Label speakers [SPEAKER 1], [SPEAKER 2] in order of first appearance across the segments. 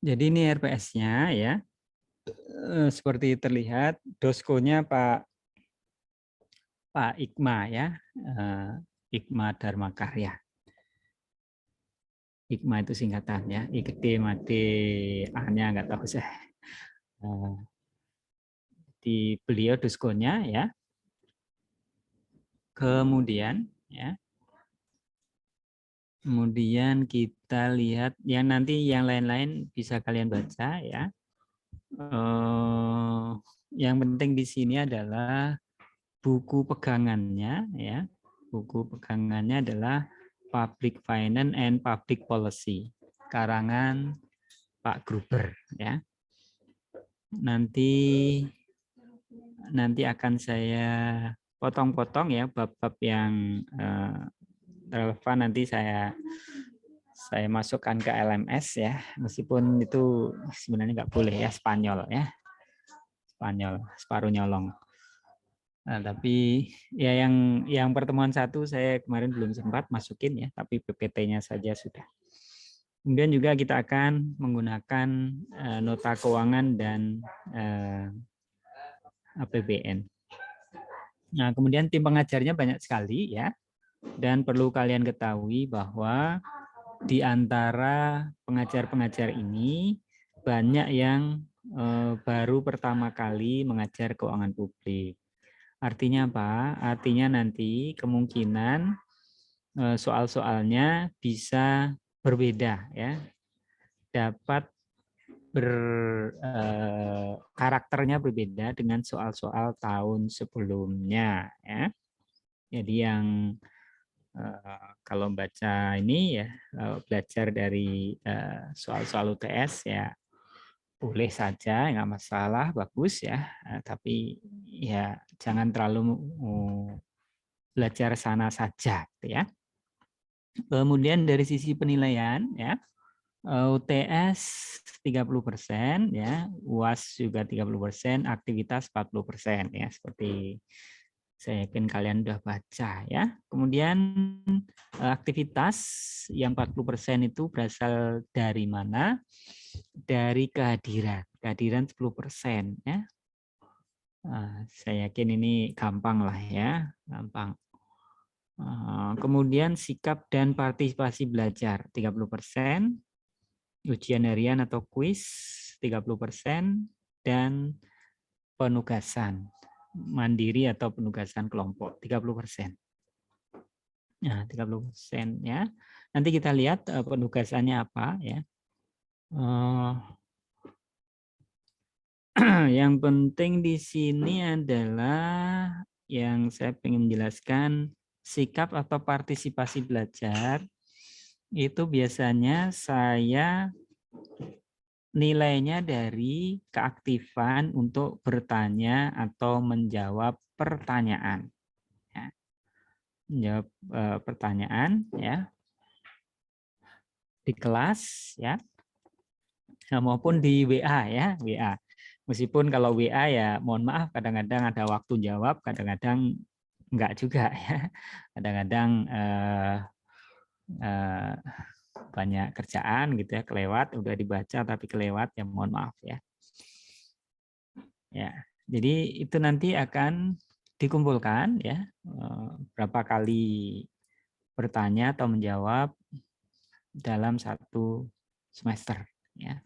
[SPEAKER 1] Jadi ini RPS-nya ya. Seperti terlihat doskonya Pak Ikma ya. Ikma Dharma Karya. Ikma itu singkatannya. IKD, Made, A-nya nggak tahu saya. Di beliau doskonya ya. Kemudian ya. Kemudian kita lihat yang nanti yang lain-lain bisa kalian baca ya. Yang penting di sini adalah buku pegangannya ya. Buku pegangannya adalah Public Finance and Public Policy karangan Pak Gruber ya. Nanti akan saya potong-potong ya bab-bab yang relevan, nanti saya masukkan ke LMS ya, meskipun itu sebenarnya nggak boleh ya, Spanyol ya, Spanyol separuh nyolong. Nah, tapi ya yang pertemuan satu saya kemarin belum sempat masukin ya, tapi PPT-nya saja sudah. Kemudian juga kita akan menggunakan nota keuangan dan APBN. Nah, kemudian tim pengajarnya banyak sekali ya, dan perlu kalian ketahui bahwa di antara pengajar-pengajar ini banyak yang baru pertama kali mengajar keuangan publik. Artinya apa? Artinya nanti kemungkinan soal-soalnya bisa berbeda ya. Dapat karakternya berbeda dengan soal-soal tahun sebelumnya ya. Jadi yang kalau baca ini ya, belajar dari soal-soal UTS ya boleh saja, nggak masalah, bagus ya. Tapi ya jangan terlalu belajar sana saja, gitu ya. Kemudian dari sisi penilaian ya, UTS 30% ya, UAS juga 30%, aktivitas 40% ya, seperti saya yakin kalian sudah baca ya. Kemudian aktivitas yang 40% itu berasal dari mana? Dari kehadiran. Kehadiran 10% ya. Saya yakin ini gampang lah ya, gampang. Kemudian sikap dan partisipasi belajar 30%, ujian harian atau kuis 30%, dan penugasan mandiri atau penugasan kelompok 30%. Nah, 30% ya. Nanti kita lihat penugasannya apa ya. Yang penting di sini adalah yang saya ingin menjelaskan, sikap atau partisipasi belajar itu biasanya saya nilainya dari keaktifan untuk bertanya atau menjawab pertanyaan. Ya. Menjawab pertanyaan ya di kelas ya, maupun di WA ya, WA. Meskipun kalau WA ya mohon maaf kadang-kadang ada waktu jawab, kadang-kadang enggak juga ya. Kadang-kadang banyak kerjaan gitu ya, kelewat, udah dibaca tapi kelewat, ya mohon maaf ya. Ya, jadi itu nanti akan dikumpulkan ya, berapa kali bertanya atau menjawab dalam satu semester ya.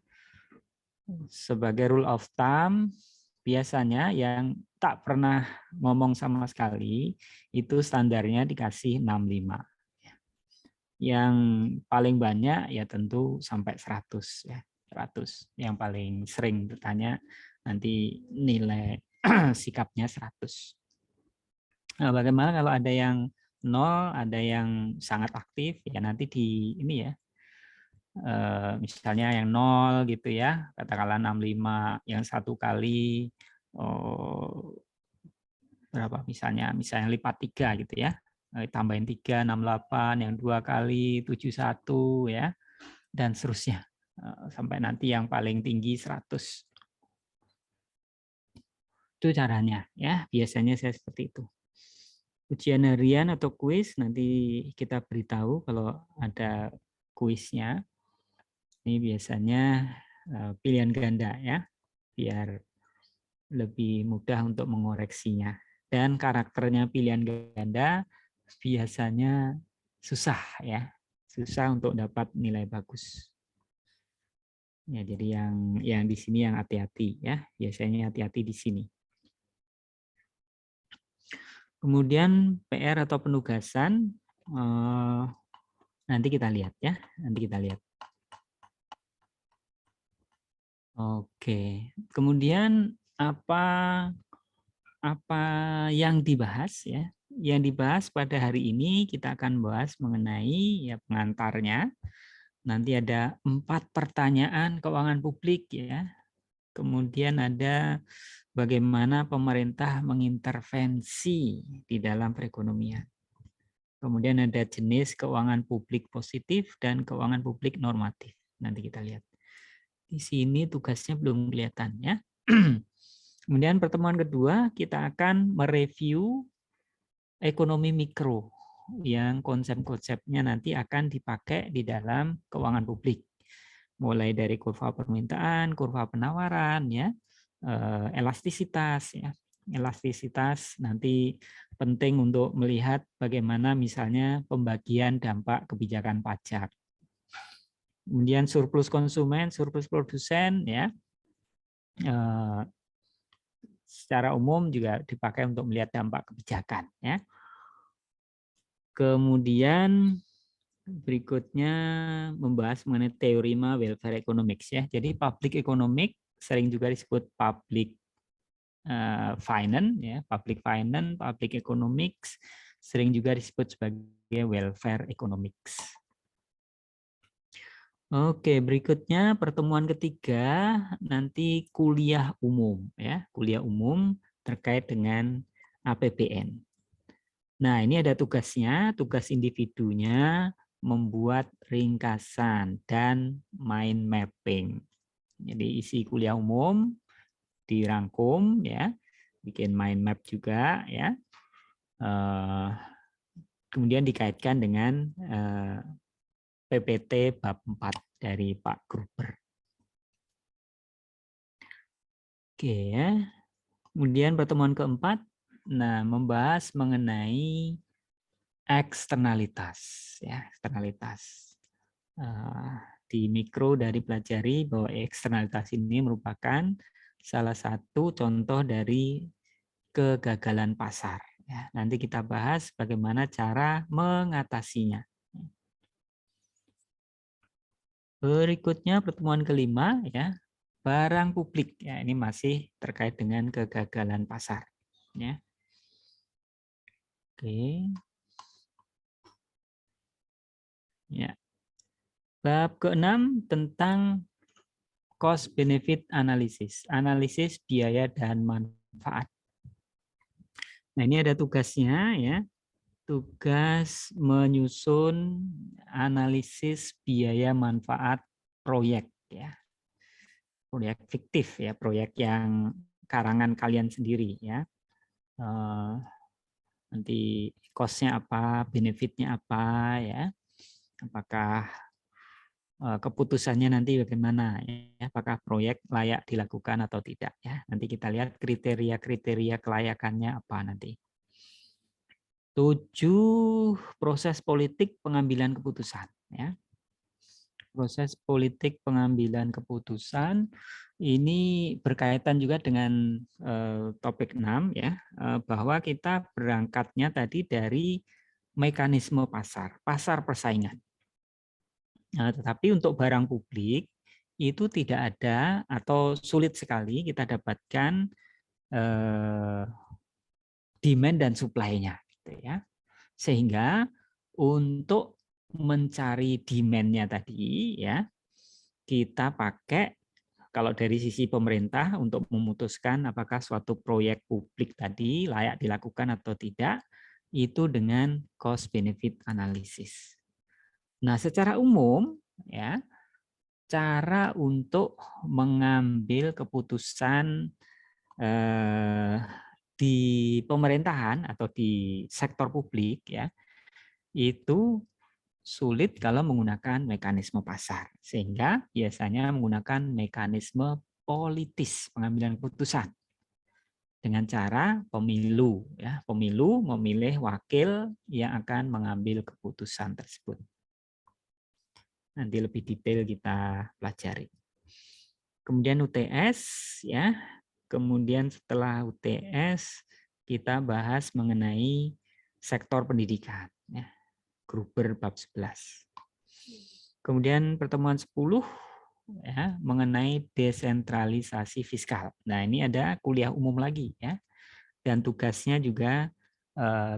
[SPEAKER 1] Sebagai rule of thumb, biasanya yang tak pernah ngomong sama sekali itu standarnya dikasih 65. Yang paling banyak ya tentu sampai 100 ya. 100. Yang paling sering bertanya nanti nilai sikapnya 100. Nah, bagaimana kalau ada yang 0, ada yang sangat aktif ya, nanti di ini ya. Misalnya yang 0 gitu ya, katakanlah 65, yang satu kali berapa misalnya lipat 3 gitu ya, tambahin 3, 68, yang 2 kali 71 ya, dan seterusnya sampai nanti yang paling tinggi 100. Itu caranya ya, biasanya saya seperti itu. Ujian harian atau kuis nanti kita beritahu kalau ada kuisnya. Ini biasanya pilihan ganda ya, biar lebih mudah untuk mengoreksinya. Dan karakternya pilihan ganda biasanya susah ya, susah untuk dapat nilai bagus. Ya, jadi yang di sini yang hati-hati ya, biasanya hati-hati di sini. Kemudian PR atau penugasan nanti kita lihat ya, nanti kita lihat. Oke, kemudian apa yang dibahas ya? Yang dibahas pada hari ini kita akan bahas mengenai ya pengantarnya. Nanti ada 4 pertanyaan keuangan publik ya. Kemudian ada bagaimana pemerintah mengintervensi di dalam perekonomian. Kemudian ada jenis keuangan publik positif dan keuangan publik normatif. Nanti kita lihat. Di sini tugasnya belum kelihatan ya. Kemudian pertemuan kedua kita akan mereview ekonomi mikro yang konsep-konsepnya nanti akan dipakai di dalam keuangan publik. Mulai dari kurva permintaan, kurva penawaran ya, elastisitas ya. Elastisitas nanti penting untuk melihat bagaimana misalnya pembagian dampak kebijakan pajak. Kemudian surplus konsumen, surplus produsen ya. Secara umum juga dipakai untuk melihat dampak kebijakan ya. Kemudian berikutnya membahas mengenai teorema welfare economics ya. Jadi public economic sering juga disebut public finance ya, public finance, public economics sering juga disebut sebagai welfare economics. Oke, berikutnya pertemuan ketiga nanti kuliah umum ya, kuliah umum terkait dengan APBN. Nah, ini ada tugasnya, tugas individunya membuat ringkasan dan mind mapping. Jadi isi kuliah umum dirangkum ya, bikin mind map juga ya. Kemudian dikaitkan dengan PPT bab 4 dari Pak Gruber. Oke ya. Kemudian pertemuan keempat, nah membahas mengenai eksternalitas ya, eksternalitas. Di mikro dari pelajari bahwa eksternalitas ini merupakan salah satu contoh dari kegagalan pasar. Ya, nanti kita bahas bagaimana cara mengatasinya. Berikutnya pertemuan kelima ya, barang publik. Ya, ini masih terkait dengan kegagalan pasar. Ya. Oke. Ya. Bab ke-6 tentang cost benefit analysis, analisis biaya dan manfaat. Nah, ini ada tugasnya ya. Tugas menyusun analisis biaya manfaat proyek ya. Proyek fiktif ya, proyek yang karangan kalian sendiri ya. Nanti cost-nya apa, benefit-nya apa ya. Apakah keputusannya nanti bagaimana ya, apakah proyek layak dilakukan atau tidak ya. Nanti kita lihat kriteria-kriteria kelayakannya apa nanti. 7 proses politik pengambilan keputusan ya. Proses politik pengambilan keputusan ini berkaitan juga dengan topik 6 ya, bahwa kita berangkatnya tadi dari mekanisme pasar, pasar persaingan. Nah, tetapi untuk barang publik itu tidak ada atau sulit sekali kita dapatkan demand dan supply-nya gitu ya. Sehingga untuk mencari demand-nya tadi ya, kita pakai kalau dari sisi pemerintah untuk memutuskan apakah suatu proyek publik tadi layak dilakukan atau tidak, itu dengan cost benefit analysis. Nah, secara umum ya, cara untuk mengambil keputusan di pemerintahan atau di sektor publik ya, itu sulit kalau menggunakan mekanisme pasar, sehingga biasanya menggunakan mekanisme politis pengambilan keputusan dengan cara pemilu, ya, pemilu memilih wakil yang akan mengambil keputusan tersebut. Nanti lebih detail kita pelajari. Kemudian UTS, ya, kemudian setelah UTS kita bahas mengenai sektor pendidikan, ya, Gruber bab 11. Kemudian pertemuan 10 ya, mengenai desentralisasi fiskal. Nah, ini ada kuliah umum lagi, ya. Dan tugasnya juga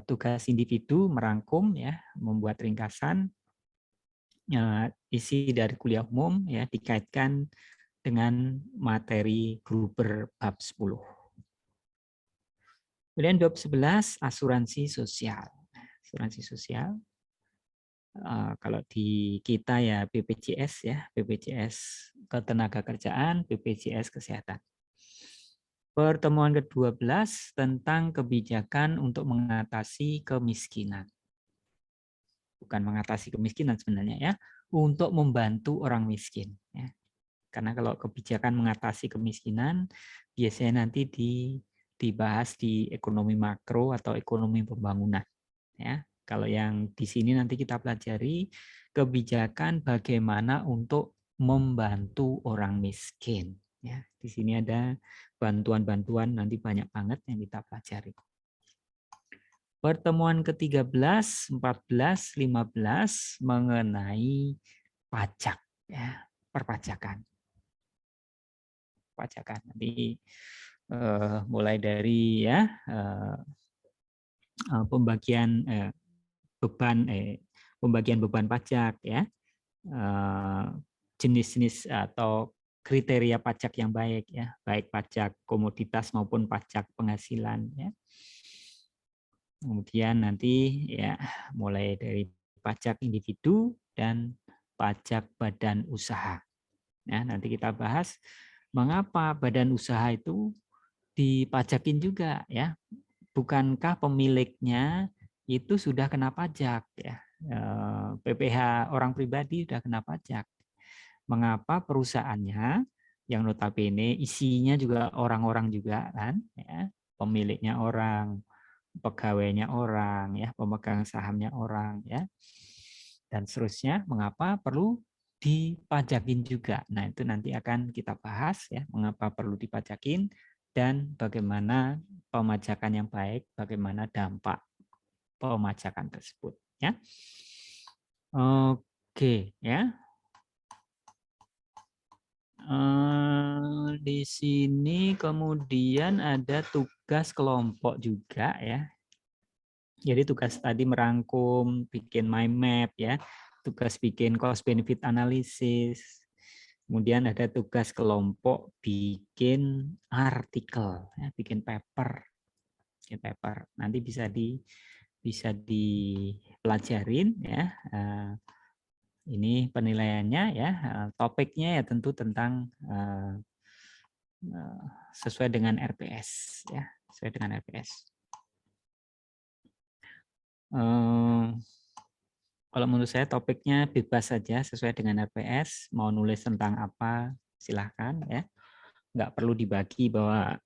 [SPEAKER 1] tugas individu merangkum, ya, membuat ringkasan isi dari kuliah umum, ya, dikaitkan dengan materi Gruber bab 10. Kemudian bab 11 asuransi sosial. Asuransi sosial kalau di kita ya BPJS, ya, BPJS Ketenagakerjaan, BPJS Kesehatan. Pertemuan ke-12 tentang kebijakan untuk mengatasi kemiskinan. Bukan mengatasi kemiskinan sebenarnya, ya, untuk membantu orang miskin, ya. Karena kalau kebijakan mengatasi kemiskinan biasanya nanti dibahas di ekonomi makro atau ekonomi pembangunan, ya. Kalau yang di sini nanti kita pelajari kebijakan bagaimana untuk membantu orang miskin, ya. Di sini ada bantuan-bantuan nanti banyak banget yang kita pelajari. Pertemuan ke-13, 14, 15 mengenai pajak, ya, perpajakan. Pajakan nanti mulai dari, ya, pembagian beban pajak, ya, jenis-jenis atau kriteria pajak yang baik, ya, baik pajak komoditas maupun pajak penghasilan, ya. Kemudian nanti, ya, mulai dari pajak individu dan pajak badan usaha. Ya, nanti kita bahas mengapa badan usaha itu dipajakin juga, ya. Bukankah pemiliknya itu sudah kena pajak, ya? PPh orang pribadi sudah kena pajak. Mengapa perusahaannya yang notabene isinya juga orang-orang juga kan, ya, pemiliknya orang, pegawainya orang, ya, pemegang sahamnya orang, ya, dan seterusnya, mengapa perlu dipajakin juga. Nah, itu nanti akan kita bahas, ya, mengapa perlu dipajakin dan bagaimana pemajakan yang baik, bagaimana dampak pemajakan tersebut, ya. Oke, ya. Di sini kemudian ada tugas kelompok juga, ya. Jadi tugas tadi merangkum, bikin mind map, ya. Tugas bikin cost benefit analysis. Kemudian ada tugas kelompok bikin artikel, ya, bikin paper. Nanti bisa dipelajarin, ya. Ini penilaiannya, ya. Topiknya ya tentu tentang sesuai dengan RPS, ya, sesuai dengan RPS. Kalau menurut saya topiknya bebas saja sesuai dengan RPS. Mau nulis tentang apa silahkan, ya. Nggak perlu dibagi bahwa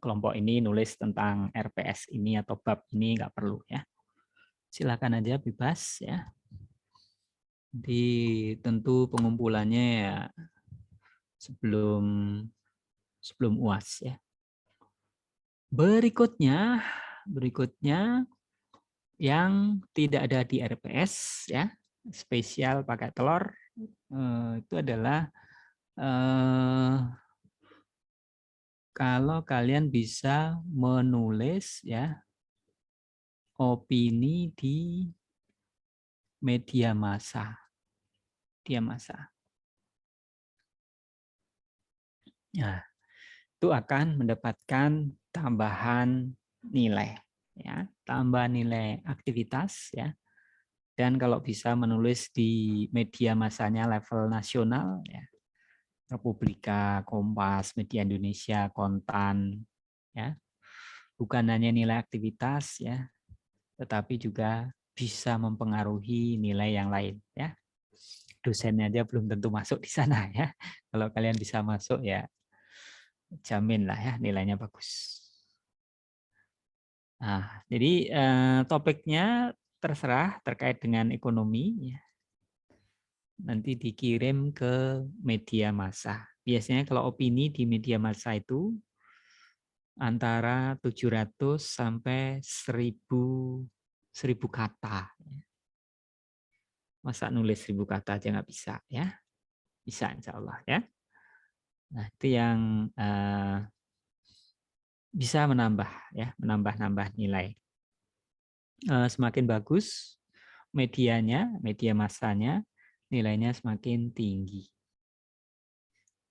[SPEAKER 1] kelompok ini nulis tentang RPS ini atau bab ini, nggak perlu, ya. Silakan aja bebas, ya. Tentu pengumpulannya ya sebelum UAS, ya. Berikutnya yang tidak ada di RPS, ya, spesial pakai telur, itu adalah kalau kalian bisa menulis, ya, opini di media massa. Nah, itu akan mendapatkan tambahan nilai, ya, tambahan nilai aktivitas, ya. Dan kalau bisa menulis di media massanya level nasional, ya, Republika, Kompas, Media Indonesia, Kontan, ya, bukan hanya nilai aktivitas, ya, tetapi juga bisa mempengaruhi nilai yang lain ya. Dosennya aja belum tentu masuk di sana ya. Kalau kalian bisa masuk ya jamin lah ya nilainya bagus. Nah, jadi topiknya terserah terkait dengan ekonomi ya. Nanti dikirim ke media massa. Biasanya kalau opini di media massa itu antara 700 sampai 1000 kata. Masa nulis 1000 kata aja nggak bisa ya? Bisa insya Allah ya. Nah itu yang bisa menambah ya, menambah nilai. Semakin bagus medianya, media massanya, nilainya semakin tinggi.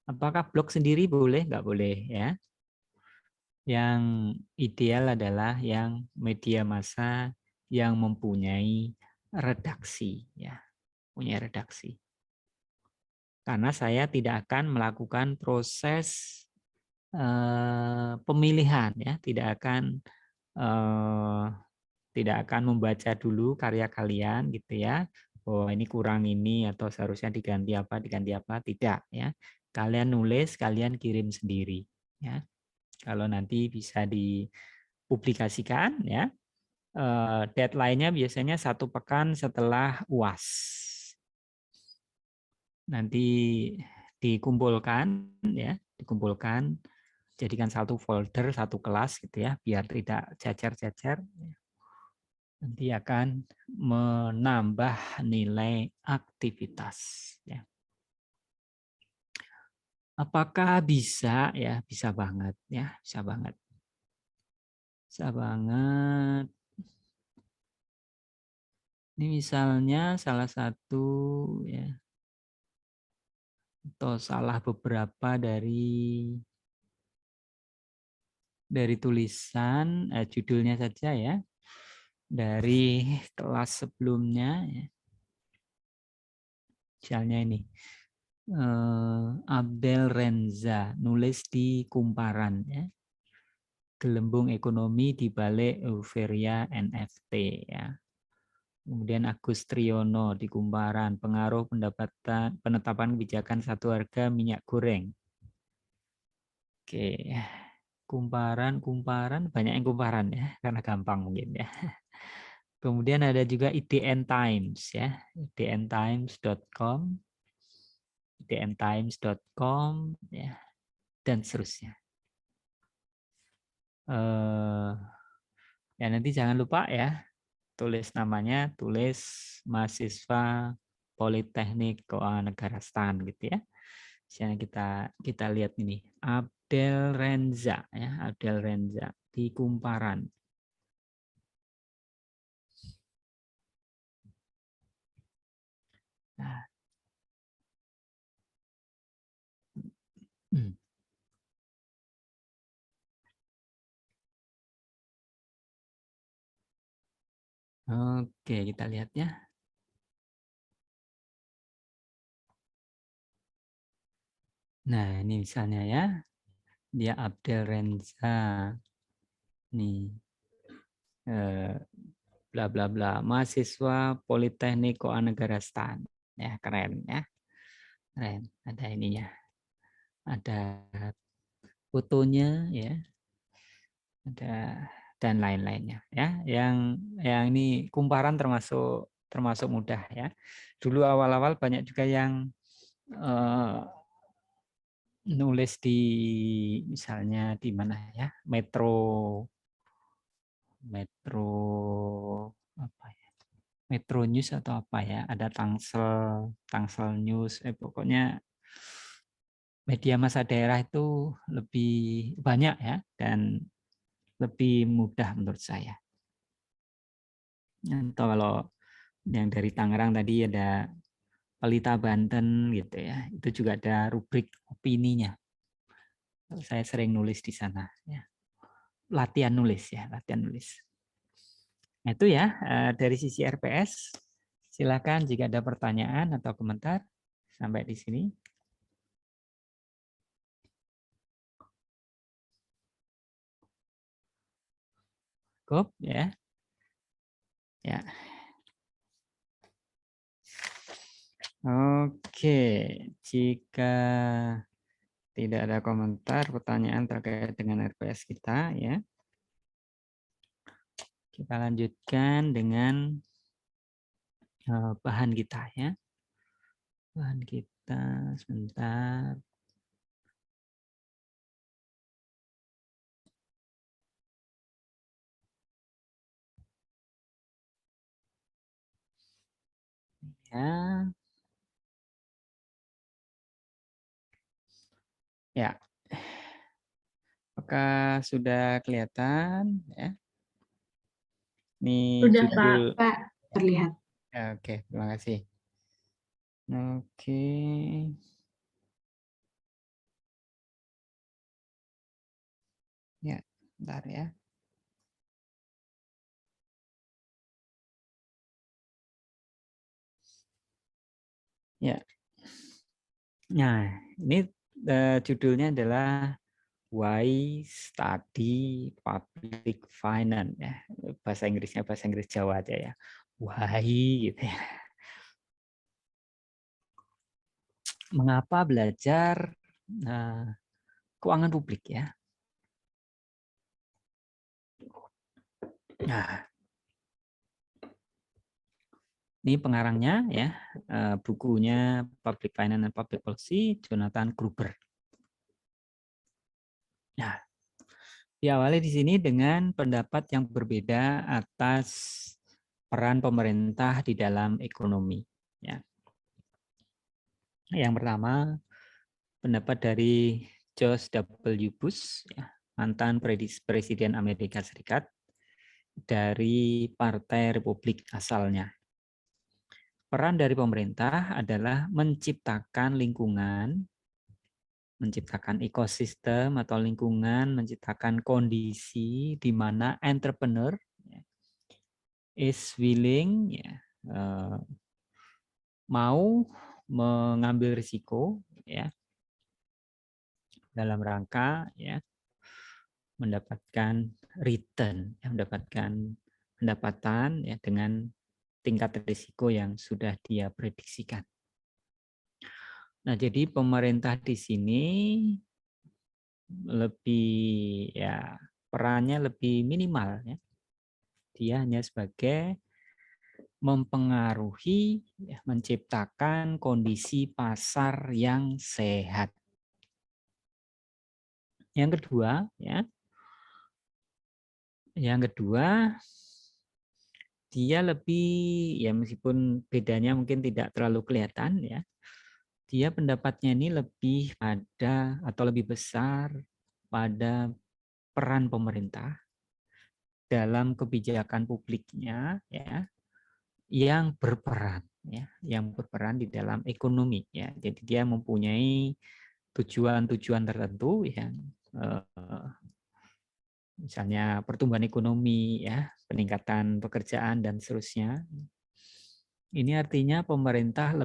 [SPEAKER 1] Apakah blog sendiri boleh? Nggak boleh ya. Yang ideal adalah yang media massa yang mempunyai redaksi ya, punya redaksi. Karena saya tidak akan melakukan proses pemilihan ya, tidak akan membaca dulu karya kalian gitu ya. Oh ini kurang ini atau seharusnya diganti apa, tidak ya. Kalian nulis, kalian kirim sendiri ya. Kalau nanti bisa dipublikasikan ya. Deadline-nya biasanya 1 pekan setelah UAS. Nanti dikumpulkan ya, jadikan satu folder, satu kelas gitu ya, biar tidak cecer-cecer. Nanti akan menambah nilai aktivitas ya. Apakah bisa ya? Bisa banget ya, bisa banget. Bisa banget. Ini misalnya salah satu ya, atau salah beberapa dari tulisan judulnya saja ya, dari kelas sebelumnya ya. Misalnya ini Abdel Renza nulis di Kumparan ya, gelembung ekonomi di balik euforia NFT ya. Kemudian Agus Triyono di Kumparan, pengaruh penetapan kebijakan satu harga minyak goreng. Oke, Kumparan banyak yang Kumparan ya, karena gampang mungkin ya. Kemudian ada juga IDN Times ya, idntimes.com, idntimes.com ya, dan seterusnya. Ya nanti jangan lupa ya, tulis namanya, tulis mahasiswa Politeknik Kewarganegaraan gitu ya. Misalnya kita lihat ini, Abdel Renza ya, Abdel Renza di Kumparan. Nah. Oke, kita lihat ya. Nah, ini misalnya ya. Dia Abdel Renza. Nih. Bla bla bla. Mahasiswa Politeknik Kewarganegaraan. Ya, keren ya. Keren. Ada ininya. Ada fotonya ya. Ada dan lain-lainnya ya. Yang ini Kumparan termasuk mudah ya. Dulu awal-awal banyak juga yang nulis di misalnya di mana ya, Metro apa ya, Metro News atau apa ya, ada Tangsel News, pokoknya media massa daerah itu lebih banyak ya dan lebih mudah menurut saya. Atau kalau yang dari Tangerang tadi ada Pelita Banten gitu ya, itu juga ada rubrik opininya. Saya sering nulis di sana ya. Latihan nulis ya, latihan nulis. Nah, itu ya dari sisi RPS. Silakan jika ada pertanyaan atau komentar sampai di sini. Cukup ya. Ya. Oke, jika tidak ada komentar, pertanyaan terkait dengan RPS kita, ya, kita lanjutkan dengan bahan kita, ya. Bahan kita sebentar. Ya, ya. Apakah sudah kelihatan? Ya. Ini
[SPEAKER 2] Sudah
[SPEAKER 1] judul.
[SPEAKER 2] Pak, terlihat.
[SPEAKER 1] Ya, oke, terima kasih. Oke. Ya, bentar ya. Ya. Nah, ini judulnya adalah Why Study Public Finance, ya. Bahasa Inggrisnya bahasa Inggris Jawa aja ya. Why gitu ya. Mengapa belajar keuangan publik, ya? Nah, ini pengarangnya, ya, bukunya Public Finance and Public Policy, Jonathan Gruber. Nah, diawali di sini dengan pendapat yang berbeda atas peran pemerintah di dalam ekonomi. Ya. Yang pertama, pendapat dari George W. Bush, ya, mantan Presiden Amerika Serikat dari Partai Republik asalnya. Peran dari pemerintah adalah menciptakan lingkungan, menciptakan ekosistem atau lingkungan, menciptakan kondisi di mana entrepreneur is willing, ya, mau mengambil risiko, ya, dalam rangka, ya, mendapatkan return, ya, mendapatkan pendapatan, ya, dengan tingkat risiko yang sudah dia prediksikan. Nah, jadi pemerintah di sini lebih, ya, perannya lebih minimal, ya. Dia hanya sebagai mempengaruhi, ya, menciptakan kondisi pasar yang sehat. Yang kedua, ya, dia lebih, ya, meskipun bedanya mungkin tidak terlalu kelihatan, ya, dia pendapatnya ini lebih pada atau lebih besar pada peran pemerintah dalam kebijakan publiknya, ya, yang berperan, ya, yang berperan di dalam ekonomi, ya. Jadi dia mempunyai tujuan-tujuan tertentu yang misalnya pertumbuhan ekonomi, ya, peningkatan pekerjaan dan seterusnya. Ini artinya pemerintah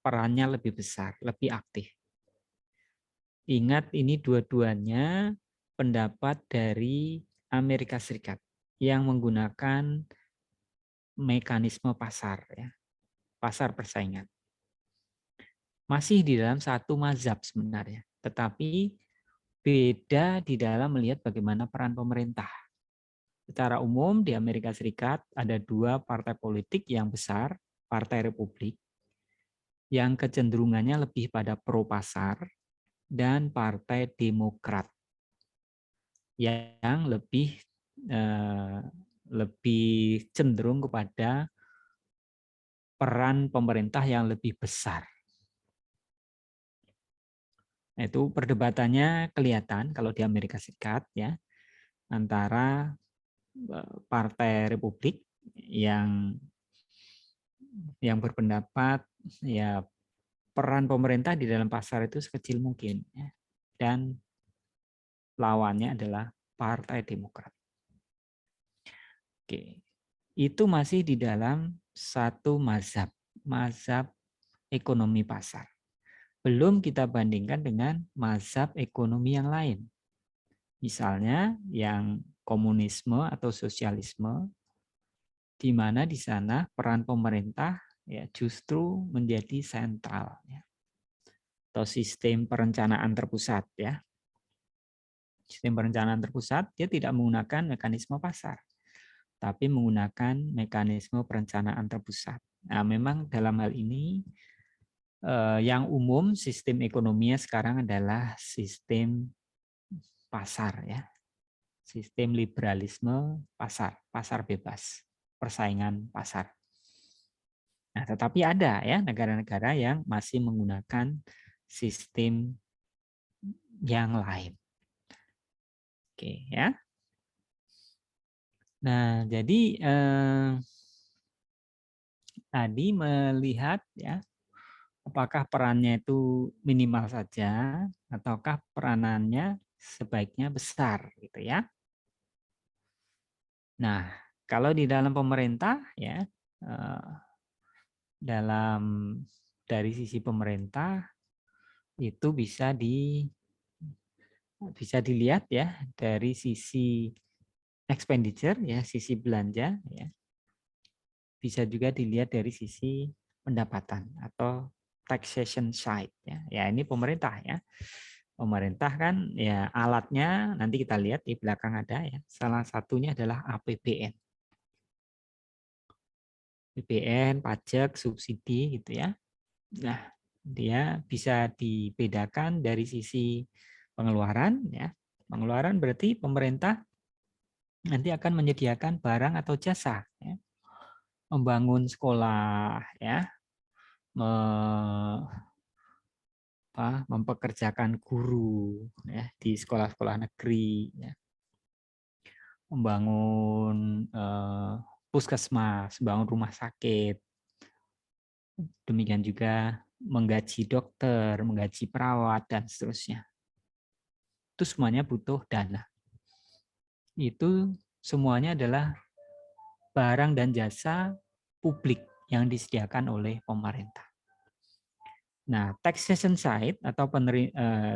[SPEAKER 1] perannya lebih besar, lebih aktif. Ingat, ini dua-duanya pendapat dari Amerika Serikat yang menggunakan mekanisme pasar, ya, pasar persaingan. Masih di dalam satu mazhab sebenarnya, tetapi beda di dalam melihat bagaimana peran pemerintah. Secara umum di Amerika Serikat ada dua partai politik yang besar, Partai Republik, yang kecenderungannya lebih pada pro pasar, dan Partai Demokrat yang lebih cenderung kepada peran pemerintah yang lebih besar. Nah, itu perdebatannya kelihatan kalau di Amerika Serikat, ya, antara Partai Republik yang berpendapat, ya, peran pemerintah di dalam pasar itu sekecil mungkin, ya, dan lawannya adalah Partai Demokrat. Oke, itu masih di dalam satu mazhab ekonomi pasar. Belum kita bandingkan dengan mazhab ekonomi yang lain. Misalnya yang komunisme atau sosialisme, di mana di sana peran pemerintah, ya justru menjadi sentral, ya, atau sistem perencanaan terpusat, ya. Sistem perencanaan terpusat dia tidak menggunakan mekanisme pasar, tapi menggunakan mekanisme perencanaan terpusat. Nah, memang dalam hal ini yang umum sistem ekonominya sekarang adalah sistem pasar, ya. Sistem liberalisme pasar, pasar bebas, persaingan pasar. Nah, tetapi ada ya negara-negara yang masih menggunakan sistem yang lain. Oke, ya. Nah, jadi tadi melihat ya apakah perannya itu minimal saja ataukah peranannya sebaiknya besar gitu ya. Nah, kalau di dalam pemerintah ya dalam dari sisi pemerintah itu bisa dilihat ya dari sisi expenditure ya, sisi belanja ya. Bisa juga dilihat dari sisi pendapatan atau taxation side ya. Ya ini pemerintah ya. Pemerintah kan ya alatnya nanti kita lihat di belakang ada ya. Salah satunya adalah APBN. APBN, pajak, subsidi gitu ya. Nah, dia bisa dibedakan dari sisi pengeluaran ya. Pengeluaran berarti pemerintah nanti akan menyediakan barang atau jasa ya. Membangun sekolah ya, mempekerjakan guru ya di sekolah-sekolah negeri ya. Membangun puskesmas, membangun rumah sakit. Demikian juga menggaji dokter, menggaji perawat dan seterusnya. Itu semuanya butuh dana. Itu semuanya adalah barang dan jasa publik yang disediakan oleh pemerintah. Nah, taxation side atau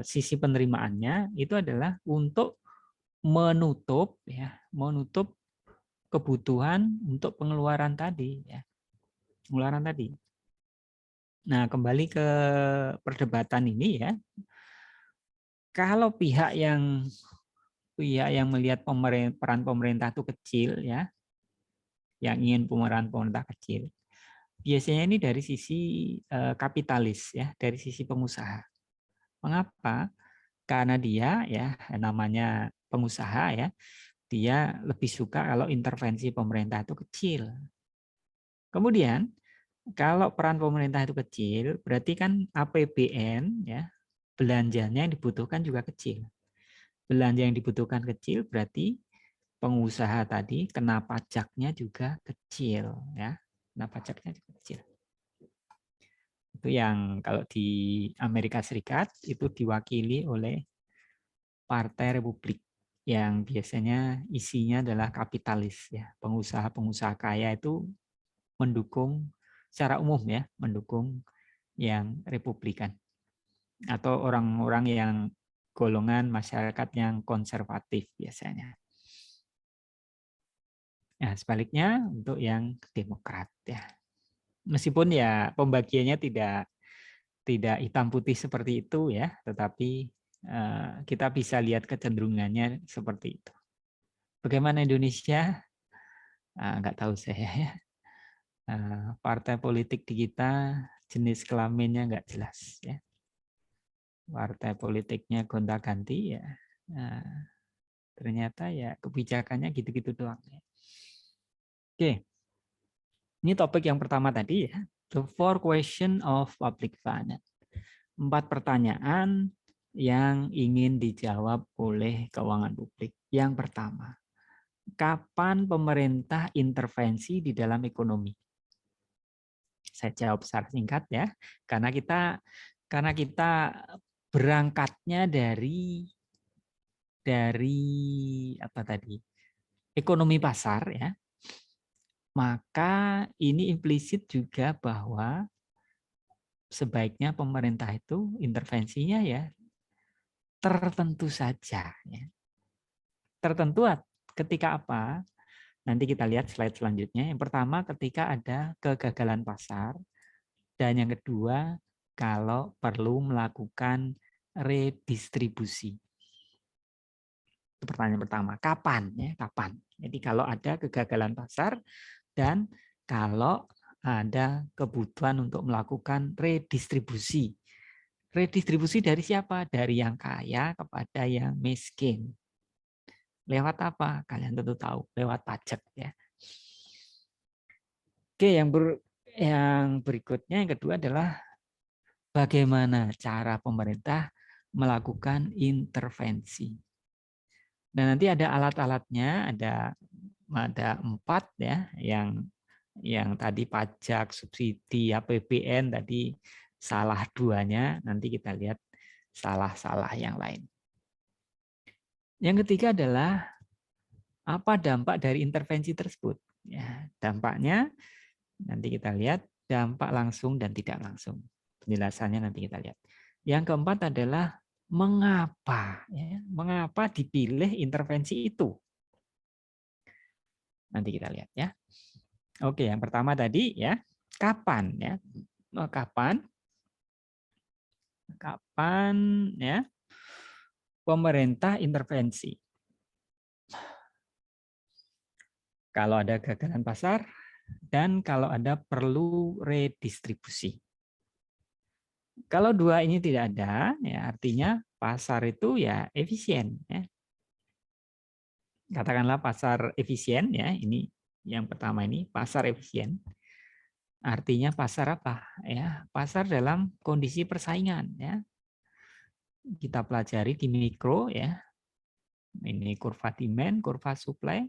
[SPEAKER 1] sisi penerimaannya itu adalah untuk menutup kebutuhan untuk pengeluaran tadi ya. Pengeluaran tadi. Nah, kembali ke perdebatan ini ya. Kalau pihak yang melihat peran pemerintah itu kecil ya, yang ingin peran pemerintah kecil, biasanya ini dari sisi kapitalis ya, dari sisi pengusaha. Mengapa? Karena dia ya namanya pengusaha ya, dia lebih suka kalau intervensi pemerintah itu kecil. Kemudian kalau peran pemerintah itu kecil, berarti kan APBN ya, belanjanya yang dibutuhkan juga kecil. Belanja yang dibutuhkan kecil berarti pengusaha tadi kena pajaknya juga kecil ya. Kena pajaknya juga kecil. Itu yang kalau di Amerika Serikat itu diwakili oleh Partai Republik yang biasanya isinya adalah kapitalis ya. Pengusaha-pengusaha kaya itu mendukung secara umum ya, mendukung yang Republikan atau orang-orang yang golongan masyarakat yang konservatif biasanya. Nah, sebaliknya untuk yang Demokrat ya. Meskipun ya pembagiannya tidak hitam putih seperti itu ya, tetapi kita bisa lihat kecenderungannya seperti itu. Bagaimana Indonesia? Nggak tahu saya ya. Partai politik di kita jenis kelaminnya nggak jelas ya. Partai politiknya gonta-ganti ya. Ternyata ya kebijakannya gitu-gitu doang. Oke, ini topik yang pertama tadi ya. The 4 question of public fund. 4 pertanyaan yang ingin dijawab oleh keuangan publik. Yang pertama, kapan pemerintah intervensi di dalam ekonomi? Saya jawab secara singkat ya, karena kita berangkatnya dari apa tadi? Ekonomi pasar ya. Maka ini implisit juga bahwa sebaiknya pemerintah itu intervensinya ya tertentu saja ya. Tertentu ketika apa? Nanti kita lihat slide selanjutnya. Yang pertama ketika ada kegagalan pasar, dan yang kedua kalau perlu melakukan redistribusi. Itu pertanyaan pertama. Kapan? Ya, kapan? Jadi kalau ada kegagalan pasar dan kalau ada kebutuhan untuk melakukan redistribusi. Redistribusi dari siapa? Dari yang kaya kepada yang miskin. Lewat apa? Kalian tentu tahu, lewat pajak ya. Oke, yang berikutnya yang kedua adalah bagaimana cara pemerintah melakukan intervensi. Dan nanti ada alat-alatnya, ada 4 ya, yang tadi pajak, subsidi, APBN tadi salah 2-nya, nanti kita lihat salah-salah yang lain. Yang ketiga adalah apa dampak dari intervensi tersebut. Ya, dampaknya nanti kita lihat dampak langsung dan tidak langsung. Penjelasannya nanti kita lihat. Yang keempat adalah mengapa, ya, mengapa dipilih intervensi itu. Nanti kita lihat ya. Oke, yang pertama tadi ya, kapan ya? Kapan ya pemerintah intervensi? Kalau ada gagalan pasar dan kalau ada perlu redistribusi. Kalau dua ini tidak ada, ya artinya pasar itu ya efisien. Ya. Katakanlah pasar efisien, ya ini yang pertama ini pasar efisien. Artinya pasar apa? Ya pasar dalam kondisi persaingan. Ya kita pelajari di mikro ya. Ini kurva demand, kurva supply.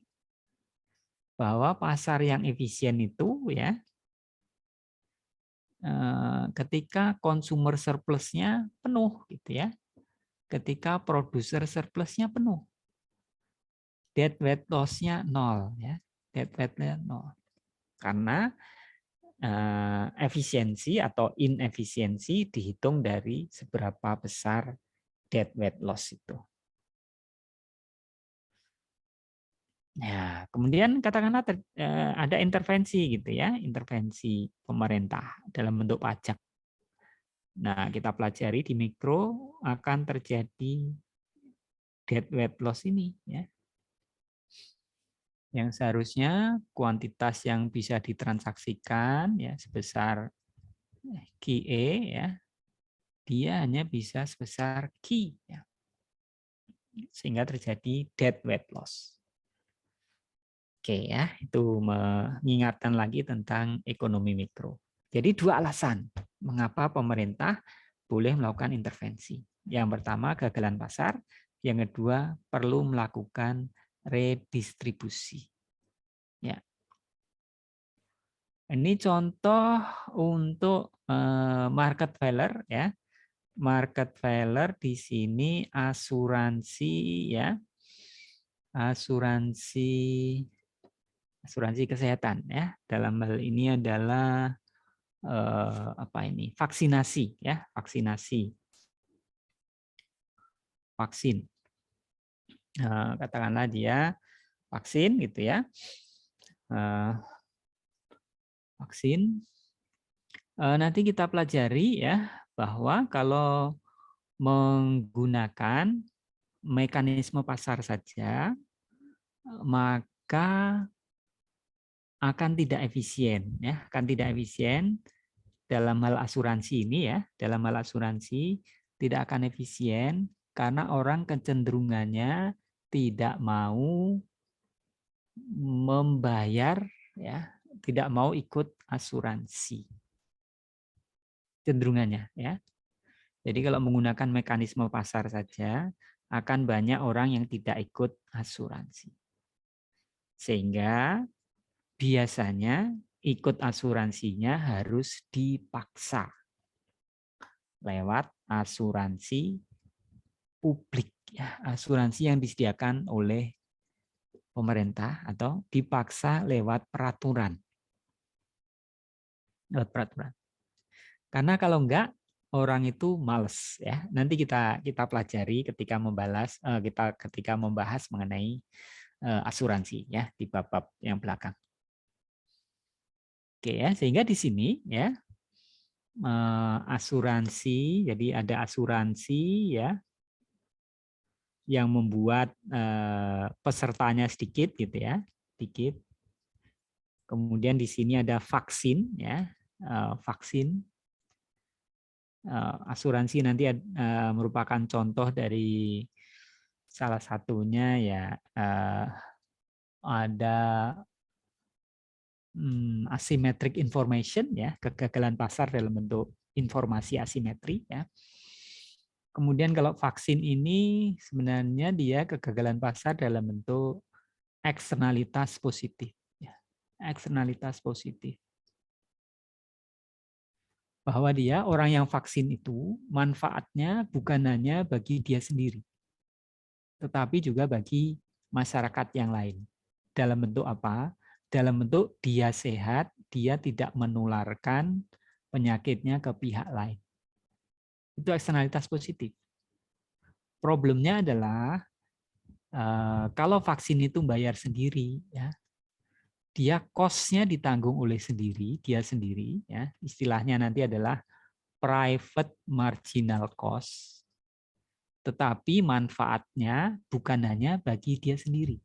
[SPEAKER 1] Bahwa pasar yang efisien itu ya ketika consumer surplusnya penuh gitu ya. Ketika produser surplusnya penuh. Dead weight loss-nya 0 ya. Dead weight-nya 0. Karena efisiensi atau inefisiensi dihitung dari seberapa besar dead weight loss itu. Ya, kemudian katakanlah ada intervensi gitu ya, intervensi pemerintah dalam bentuk pajak. Nah, kita pelajari di mikro akan terjadi dead weight loss ini ya. Yang seharusnya kuantitas yang bisa ditransaksikan ya sebesar QE ya, dia hanya bisa sebesar Q ya. Sehingga terjadi dead weight loss. Oke ya, itu mengingatkan lagi tentang ekonomi mikro. Jadi 2 alasan mengapa pemerintah boleh melakukan intervensi. Yang pertama gagalan pasar, yang kedua perlu melakukan redistribusi. Ya. Ini contoh untuk market failure ya. Market failure di sini asuransi ya. Asuransi kesehatan ya. Dalam hal ini adalah vaksinasi ya, vaksin. Katakanlah dia vaksin gitu ya. Vaksin. Nanti kita pelajari ya bahwa kalau menggunakan mekanisme pasar saja maka akan tidak efisien ya, akan tidak efisien dalam hal asuransi ini ya, dalam hal asuransi tidak akan efisien karena orang kecenderungannya tidak mau membayar ya, tidak mau ikut asuransi. Cenderungannya ya. Jadi kalau menggunakan mekanisme pasar saja akan banyak orang yang tidak ikut asuransi. Sehingga biasanya ikut asuransinya harus dipaksa lewat asuransi publik ya, asuransi yang disediakan oleh pemerintah atau dipaksa lewat peraturan. Lewat peraturan. Karena kalau enggak orang itu males ya. Nanti kita pelajari ketika membahas mengenai asuransi ya di bab-bab yang belakang. Oke ya, sehingga di sini ya asuransi, jadi ada asuransi ya yang membuat pesertanya sedikit gitu ya, sedikit. Kemudian di sini ada vaksin ya, vaksin. Asuransi nanti merupakan contoh dari salah satunya ya ada asymmetric information ya, kegagalan pasar dalam bentuk informasi asimetri ya. Kemudian kalau vaksin ini sebenarnya dia kegagalan pasar dalam bentuk eksternalitas positif ya. Eksternalitas positif. Bahwa dia orang yang vaksin itu manfaatnya bukan hanya bagi dia sendiri, tetapi juga bagi masyarakat yang lain. Dalam bentuk apa? Dalam bentuk dia sehat, dia tidak menularkan penyakitnya ke pihak lain. Itu eksternalitas positif. Problemnya adalah kalau vaksin itu bayar sendiri, ya, dia cost-nya ditanggung oleh dia sendiri, ya, istilahnya nanti adalah private marginal cost, tetapi manfaatnya bukan hanya bagi dia sendiri.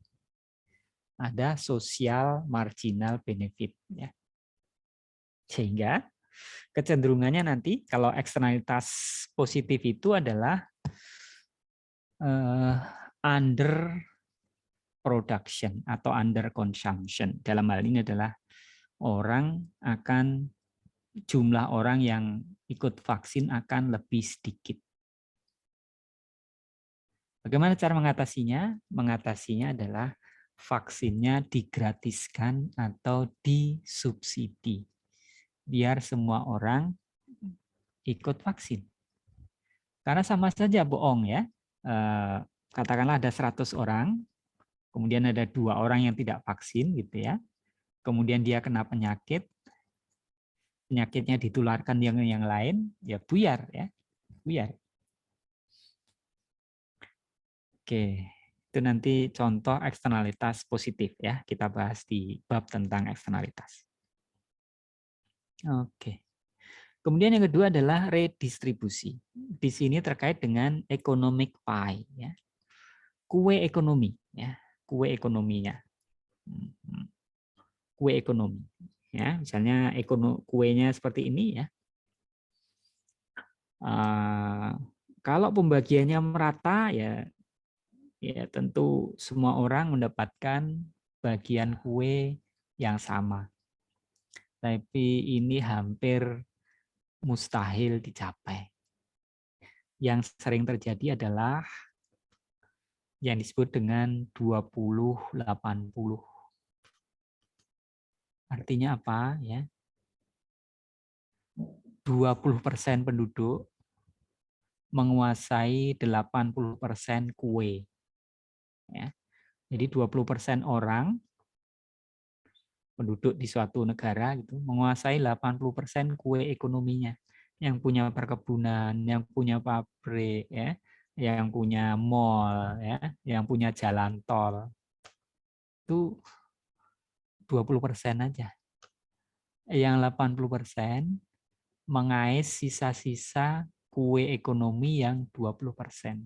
[SPEAKER 1] Ada social marginal benefit. Ya. Sehingga kecenderungannya nanti kalau eksternalitas positif itu adalah under production atau under consumption. Dalam hal ini adalah jumlah orang yang ikut vaksin akan lebih sedikit. Bagaimana cara mengatasinya? Mengatasinya adalah vaksinnya digratiskan atau disubsidi. Biar semua orang ikut vaksin. Karena sama saja bohong ya. Katakanlah ada 100 orang, kemudian ada 2 orang yang tidak vaksin gitu ya. Kemudian dia kena penyakitnya ditularkan yang lain, ya buyar ya. Buyar. Oke, itu nanti contoh eksternalitas positif ya. Kita bahas di bab tentang eksternalitas. Oke. Kemudian yang kedua adalah redistribusi. Di sini terkait dengan economic pie ya. Kue ekonomi ya, kue ekonominya. Kue ekonomi ya, misalnya kuenya seperti ini ya. Kalau pembagiannya merata ya tentu semua orang mendapatkan bagian kue yang sama. Tapi ini hampir mustahil dicapai. Yang sering terjadi adalah yang disebut dengan 20-80. Artinya apa ya? 20% penduduk menguasai 80% kue. Ya. Jadi 20% orang penduduk di suatu negara gitu menguasai 80% kue ekonominya. Yang punya perkebunan, yang punya pabrik ya, yang punya mall ya, yang punya jalan tol. Itu 20% aja. Yang 80% mengais sisa-sisa kue ekonomi yang 20%.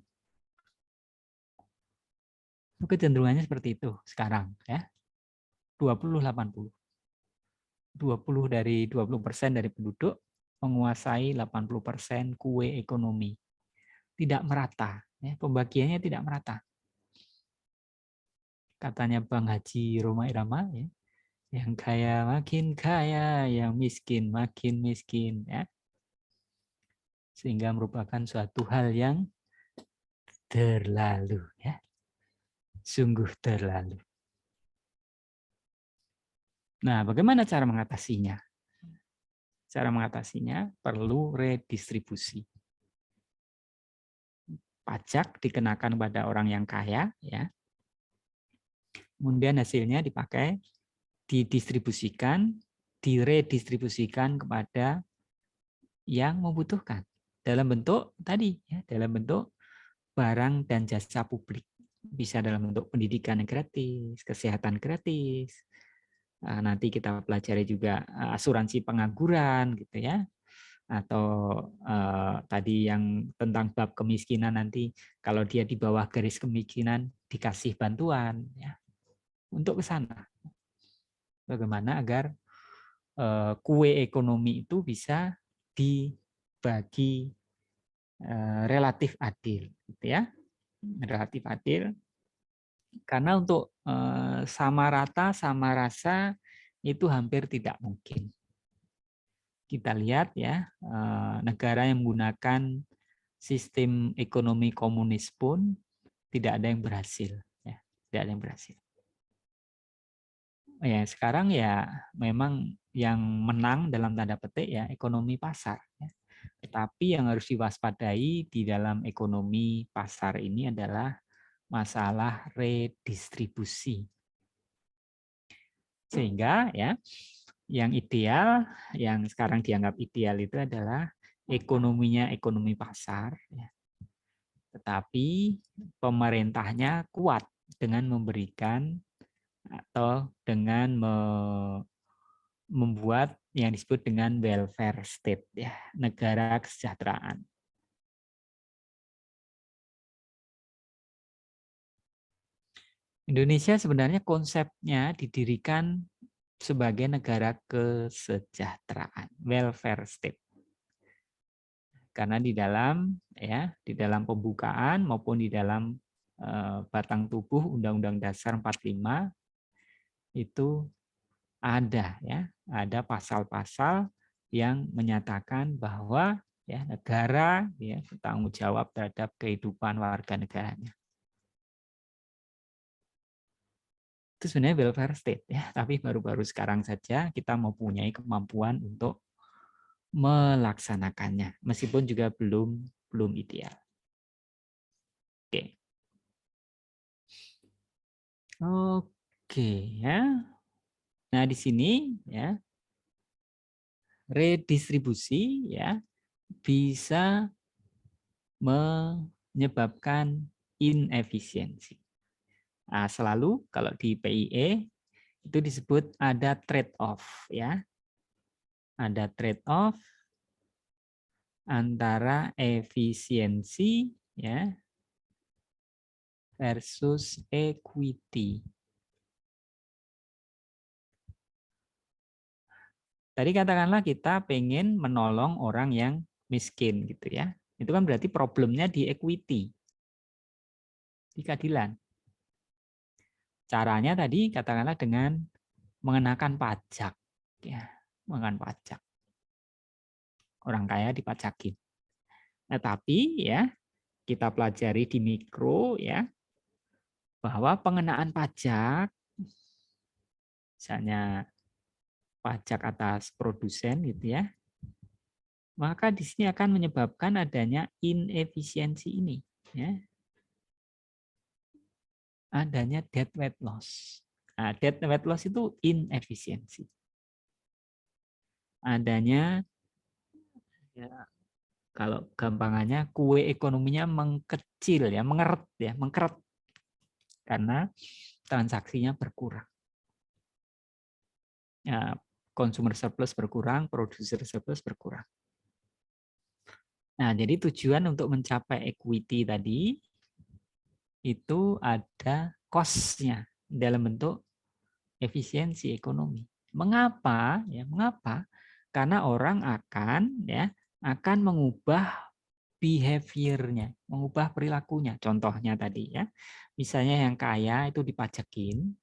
[SPEAKER 1] Kecenderungannya seperti itu sekarang ya. 20-80. 20 dari 20% dari penduduk menguasai 80% kue ekonomi. Tidak merata, ya, pembagiannya tidak merata. Katanya Bang Haji Roma Irama, ya, yang kaya makin kaya, yang miskin makin miskin, ya. Sehingga merupakan suatu hal yang terlalu, ya, sungguh terlalu. Nah, bagaimana cara mengatasinya? Cara mengatasinya perlu redistribusi. Pajak dikenakan pada orang yang kaya, ya. Kemudian hasilnya dipakai, didistribusikan, diredistribusikan kepada yang membutuhkan dalam bentuk tadi, ya, dalam bentuk barang dan jasa publik. Bisa dalam bentuk pendidikan yang gratis, kesehatan gratis. Nanti kita pelajari juga asuransi pengangguran gitu ya. Atau tadi yang tentang bab kemiskinan, nanti kalau dia di bawah garis kemiskinan dikasih bantuan ya. Untuk ke sana. Bagaimana agar kue ekonomi itu bisa dibagi relatif adil gitu ya. Relatif adil. Karena untuk sama rata, sama rasa itu hampir tidak mungkin. Kita lihat ya, negara yang menggunakan sistem ekonomi komunis pun tidak ada yang berhasil. Ya, tidak ada yang berhasil. Ya, sekarang ya memang yang menang dalam tanda petik ya ekonomi pasar. Ya. Tetapi yang harus diwaspadai di dalam ekonomi pasar ini adalah masalah redistribusi. Sehingga ya yang ideal, yang sekarang dianggap ideal itu adalah ekonominya ekonomi pasar, ya. Tetapi pemerintahnya kuat dengan memberikan atau dengan membuat yang disebut dengan welfare state, ya, negara kesejahteraan. Indonesia sebenarnya konsepnya didirikan sebagai negara kesejahteraan, welfare state. Karena di dalam pembukaan maupun di dalam batang tubuh Undang-Undang Dasar 45 itu ada pasal-pasal yang menyatakan bahwa ya negara ya bertanggung jawab terhadap kehidupan warga negaranya. Itu sebenarnya welfare state ya, tapi baru-baru sekarang saja kita mempunyai kemampuan untuk melaksanakannya, meskipun juga belum ideal. Oke. Oke ya. Nah, di sini ya redistribusi ya bisa menyebabkan inefisiensi. Nah, selalu kalau di PIE itu disebut ada trade-off ya. Ada trade-off antara efisiensi ya versus equity. Tadi katakanlah kita pengen menolong orang yang miskin gitu ya. Itu kan berarti problemnya di equity, di keadilan. Caranya tadi katakanlah dengan mengenakan pajak, ya, mengenakan pajak. Orang kaya dipajakin. Nah, tapi ya kita pelajari di mikro ya bahwa pengenaan pajak, misalnya pajak atas produsen gitu ya, maka di sini akan menyebabkan adanya inefisiensi ini, ya. Adanya dead weight loss. Nah, dead weight loss itu inefisiensi. Adanya ya, kalau gampangannya kue ekonominya mengkecil ya, mengkeret karena transaksinya berkurang. Ya, consumer surplus berkurang, producer surplus berkurang. Nah, jadi tujuan untuk mencapai equity tadi itu ada cost-nya dalam bentuk efisiensi ekonomi. Mengapa? Ya, mengapa? Karena orang akan mengubah behavior-nya, mengubah perilakunya. Contohnya tadi ya, misalnya yang kaya itu dipajakin,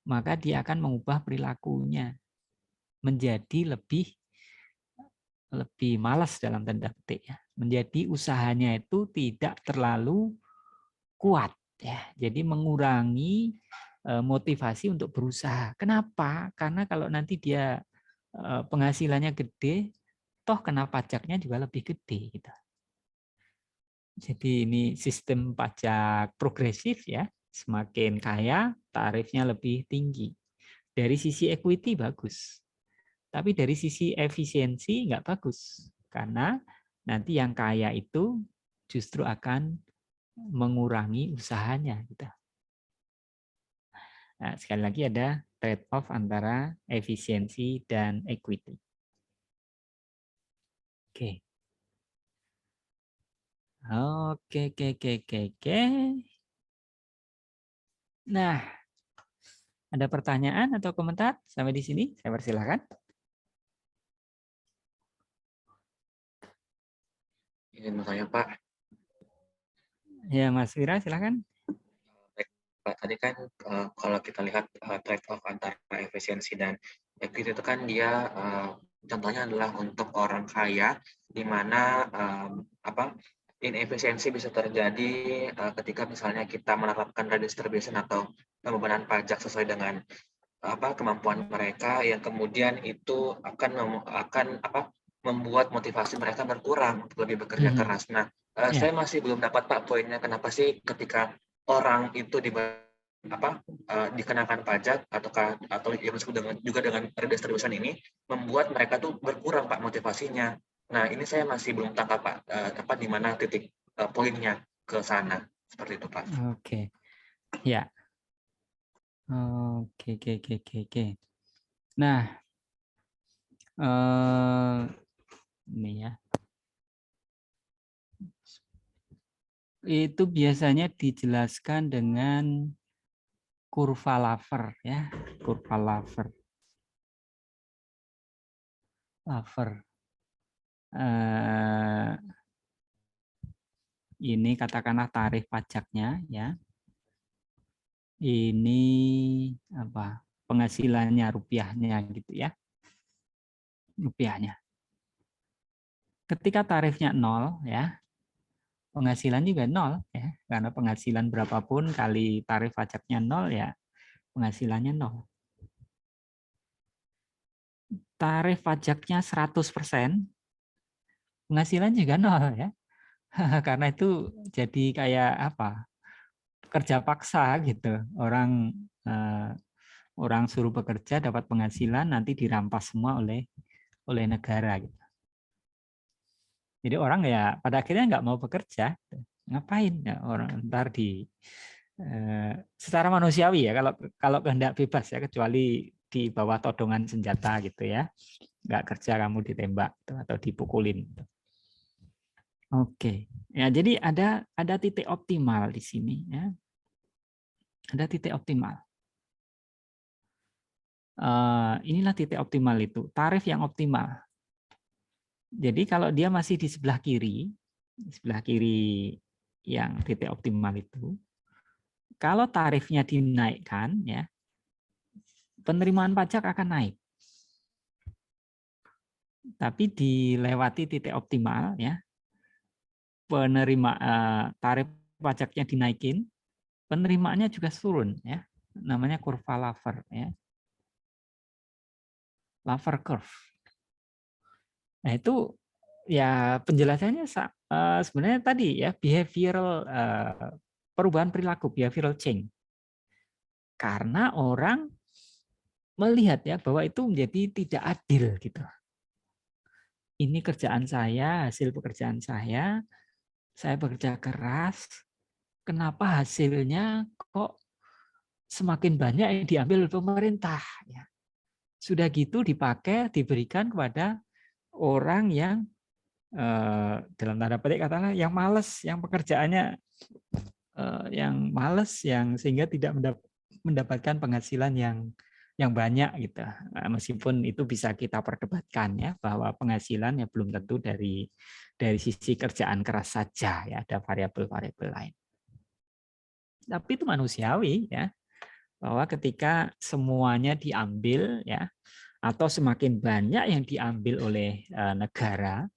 [SPEAKER 1] maka dia akan mengubah perilakunya menjadi lebih malas dalam tanda petik ya. Menjadi usahanya itu tidak terlalu kuat ya. Jadi mengurangi motivasi untuk berusaha. Kenapa? Karena kalau nanti dia penghasilannya gede, toh kena pajaknya juga lebih gede gitu. Jadi ini sistem pajak progresif ya. Semakin kaya, tarifnya lebih tinggi. Dari sisi equity bagus. Tapi dari sisi efisiensi nggak bagus. Karena nanti yang kaya itu justru akan mengurangi usahanya. Gitu. Nah, sekali lagi ada trade-off antara efisiensi dan equity. Oke. Oke. Nah, ada pertanyaan atau komentar sampai di sini? Saya persilahkan.
[SPEAKER 2] Izin bertanya, Pak.
[SPEAKER 1] Ya, Mas Wira, silakan.
[SPEAKER 2] Baik, Pak, tadi kan kalau kita lihat trade-off antara efisiensi dan equity itu kan dia contohnya adalah untuk orang kaya, di mana inefisiensi bisa terjadi ketika misalnya kita menerapkan redistribution atau pembebanan pajak sesuai dengan kemampuan mereka, yang kemudian itu akan membuat motivasi mereka berkurang untuk lebih bekerja keras. Nah,
[SPEAKER 1] Ya.
[SPEAKER 2] saya masih belum dapat, Pak, poinnya kenapa sih ketika orang itu dikenakan pajak atau yang disebut juga dengan redistribution ini membuat mereka tuh berkurang, Pak, motivasinya. Nah, ini saya masih belum tangkap, Pak, di mana titik poinnya ke sana. Seperti itu, Pak.
[SPEAKER 1] Oke. Ya. Oke. Nah, ini ya. Itu biasanya dijelaskan dengan kurva Laffer ya, kurva Laffer. Ini katakanlah tarif pajaknya ya. Ini apa? Penghasilannya rupiahnya gitu ya. Rupiahnya. Ketika tarifnya 0 ya, penghasilan juga 0 ya. Karena penghasilan berapapun kali tarif pajaknya 0 ya, penghasilannya 0. Tarif pajaknya 100%, penghasilan juga 0 ya. Karena itu jadi kayak apa? Kerja paksa gitu. Orang suruh bekerja dapat penghasilan nanti dirampas semua oleh negara gitu. Jadi orang ya pada akhirnya nggak mau bekerja, ngapain ya orang ntar secara manusiawi ya kalau kehendak bebas ya, kecuali di bawah todongan senjata gitu ya, nggak kerja kamu ditembak atau dipukulin. Oke, ya jadi ada titik optimal di sini ya, ada titik optimal. Inilah titik optimal itu, tarif yang optimal. Jadi kalau dia masih di sebelah kiri yang titik optimal itu, kalau tarifnya dinaikkan, ya penerimaan pajak akan naik. Tapi dilewati titik optimal, ya tarif pajaknya dinaikin, penerimaannya juga turun, ya namanya kurva Laffer, ya Laffer curve. Nah itu ya penjelasannya sebenarnya tadi ya behavioral perubahan perilaku, behavioral change. Karena orang melihat ya bahwa itu menjadi tidak adil gitu. Ini kerjaan saya, hasil pekerjaan saya bekerja keras, kenapa hasilnya kok semakin banyak yang diambil oleh pemerintah? Ya. Sudah gitu dipakai, diberikan kepada orang yang dalam tanda petik katakanlah yang malas, yang pekerjaannya yang malas, yang sehingga tidak mendapatkan penghasilan yang banyak gitu. Nah, meskipun itu bisa kita perdebatkan ya bahwa penghasilan ya belum tentu dari sisi kerjaan keras saja ya, ada variabel-variabel lain. Tapi itu manusiawi ya, bahwa ketika semuanya diambil ya atau semakin banyak yang diambil oleh negara,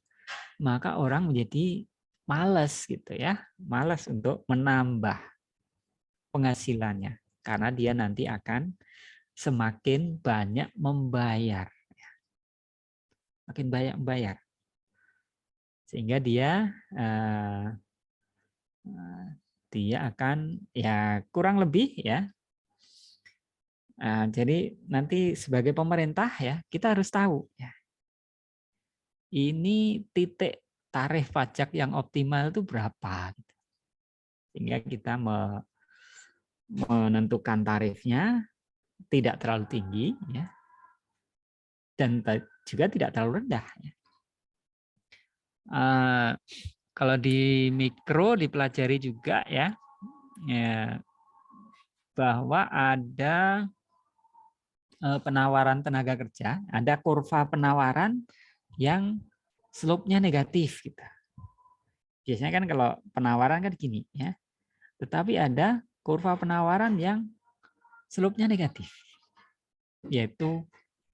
[SPEAKER 1] maka orang menjadi malas gitu ya, malas untuk menambah penghasilannya karena dia nanti akan semakin banyak membayar. Makin banyak membayar. Sehingga dia akan ya kurang lebih ya. Jadi nanti sebagai pemerintah ya kita harus tahu ya. Ini titik tarif pajak yang optimal itu berapa gitu. Sehingga kita menentukan tarifnya tidak terlalu tinggi, ya, dan juga tidak terlalu rendah. Ya. Kalau di mikro dipelajari juga ya, bahwa ada penawaran tenaga kerja, ada kurva penawaran yang slope-nya negatif gitu. Biasanya kan kalau penawaran kan gini ya. Tetapi ada kurva penawaran yang slope-nya negatif, yaitu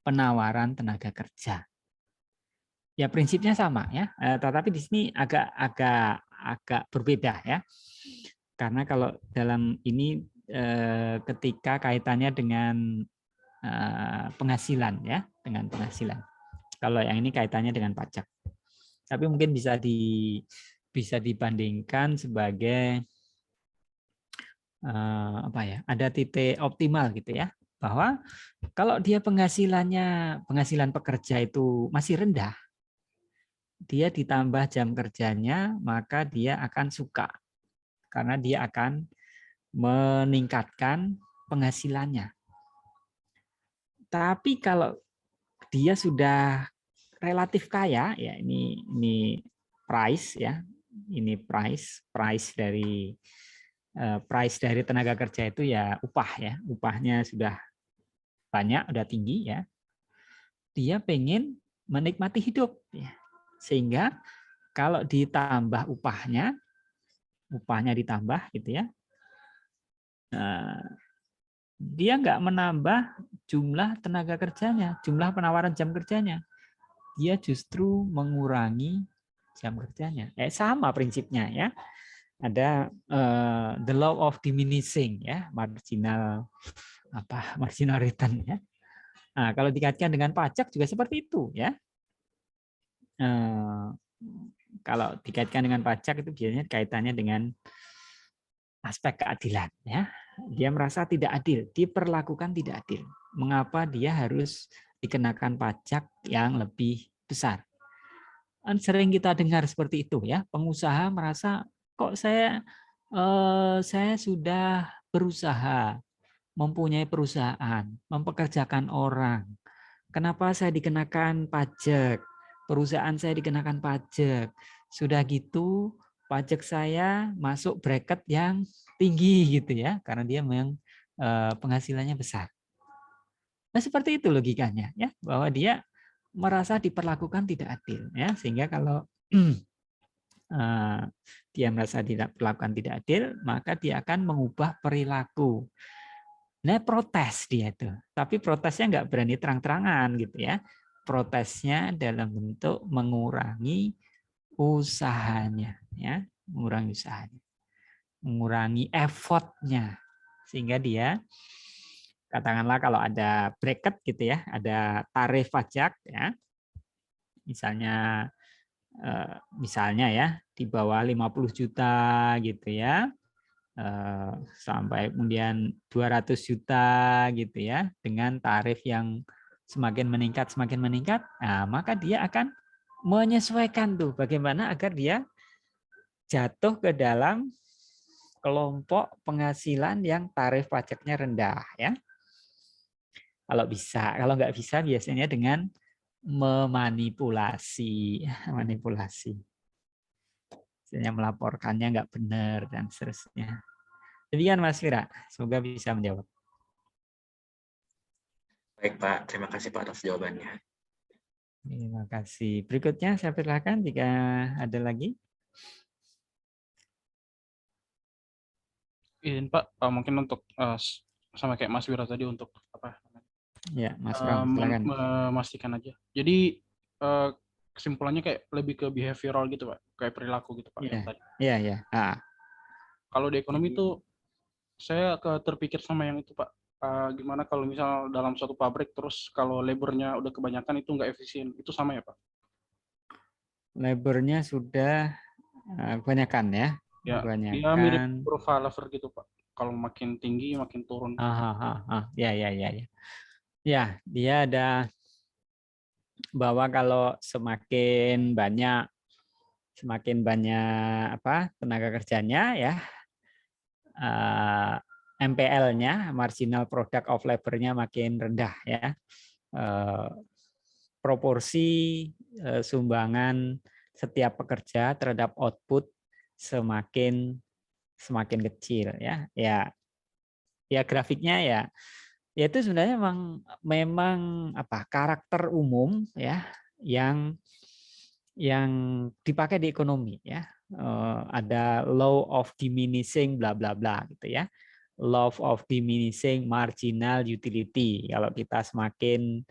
[SPEAKER 1] penawaran tenaga kerja. Ya prinsipnya sama ya, tetapi di sini agak berbeda ya. Karena kalau dalam ini ketika kaitannya dengan penghasilan ya, dengan penghasilan. Kalau yang ini kaitannya dengan pajak. Tapi mungkin bisa dibandingkan sebagai apa ya? Ada titik optimal gitu ya. Bahwa kalau dia penghasilan pekerja itu masih rendah, dia ditambah jam kerjanya, maka dia akan suka. Karena dia akan meningkatkan penghasilannya. Tapi kalau dia sudah relatif kaya, ya ini price ya, ini price dari tenaga kerja itu ya upah ya, upahnya sudah banyak, udah tinggi ya. Dia pengen menikmati hidup ya. Sehingga kalau ditambah upahnya ditambah gitu ya, dia nggak menambah jumlah tenaga kerjanya, jumlah penawaran jam kerjanya. Dia justru mengurangi jam kerjanya. Sama prinsipnya ya. Ada the law of diminishing ya, marginal return ya. Nah, kalau dikaitkan dengan pajak juga seperti itu ya. Kalau dikaitkan dengan pajak itu biasanya kaitannya dengan aspek keadilan ya. Dia merasa tidak adil, diperlakukan tidak adil. Mengapa dia harus dikenakan pajak yang lebih besar? Sering kita dengar seperti itu ya. Pengusaha merasa kok saya sudah berusaha, mempunyai perusahaan, mempekerjakan orang. Kenapa saya dikenakan pajak? Perusahaan saya dikenakan pajak. Sudah gitu pajak saya masuk bracket yang tinggi gitu ya, karena dia memang penghasilannya besar. Nah, seperti itu logikanya ya, bahwa dia merasa diperlakukan tidak adil ya, sehingga kalau dia merasa tidak diperlakukan tidak adil, maka dia akan mengubah perilaku. Nah, protes dia itu, tapi protesnya nggak berani terang-terangan gitu ya. Protesnya dalam bentuk mengurangi usahanya, ya, mengurangi usahanya, mengurangi effortnya, sehingga dia katakanlah kalau ada bracket gitu ya, ada tarif pajak ya, misalnya ya di bawah 50 juta gitu ya, sampai kemudian 200 juta gitu ya, dengan tarif yang semakin meningkat, nah, maka dia akan menyesuaikan tuh bagaimana agar dia jatuh ke dalam kelompok penghasilan yang tarif pajaknya rendah ya. Kalau bisa, kalau nggak bisa biasanya dengan memanipulasi. Misalnya melaporkannya nggak benar dan seterusnya. Demikian Mas Fira, semoga bisa menjawab.
[SPEAKER 2] Baik Pak, terima kasih Pak atas jawabannya.
[SPEAKER 1] Terima kasih. Berikutnya saya persilakan jika ada lagi.
[SPEAKER 3] Izin Pak, mungkin untuk sama kayak Mas Wira tadi untuk apa?
[SPEAKER 1] Ya, Mas Ram, silakan.
[SPEAKER 3] Memastikan aja. Jadi kesimpulannya kayak lebih ke behavioral gitu Pak, kayak perilaku gitu Pak.
[SPEAKER 1] Iya,
[SPEAKER 3] Tadi.
[SPEAKER 1] iya.
[SPEAKER 3] Kalau di ekonomi itu saya terpikir sama yang itu Pak. Gimana kalau misal dalam suatu pabrik terus kalau labornya udah kebanyakan itu nggak efisien, itu sama ya Pak?
[SPEAKER 1] Labornya sudah kebanyakan ya.
[SPEAKER 3] Ya,
[SPEAKER 1] Kebanyakan.
[SPEAKER 3] dia mirip kurva Laffer gitu Pak. Kalau makin tinggi makin turun.
[SPEAKER 1] Ya. Ya, dia ada bahwa kalau semakin banyak tenaga kerjanya ya, MPL-nya, marginal product of labor-nya makin rendah ya. Proporsi sumbangan setiap pekerja terhadap output semakin kecil ya. Ya grafiknya ya itu sebenarnya memang apa karakter umum ya yang dipakai di ekonomi ya. Ada law of diminishing bla bla bla gitu ya. Law of diminishing marginal utility. Kalau kita semakin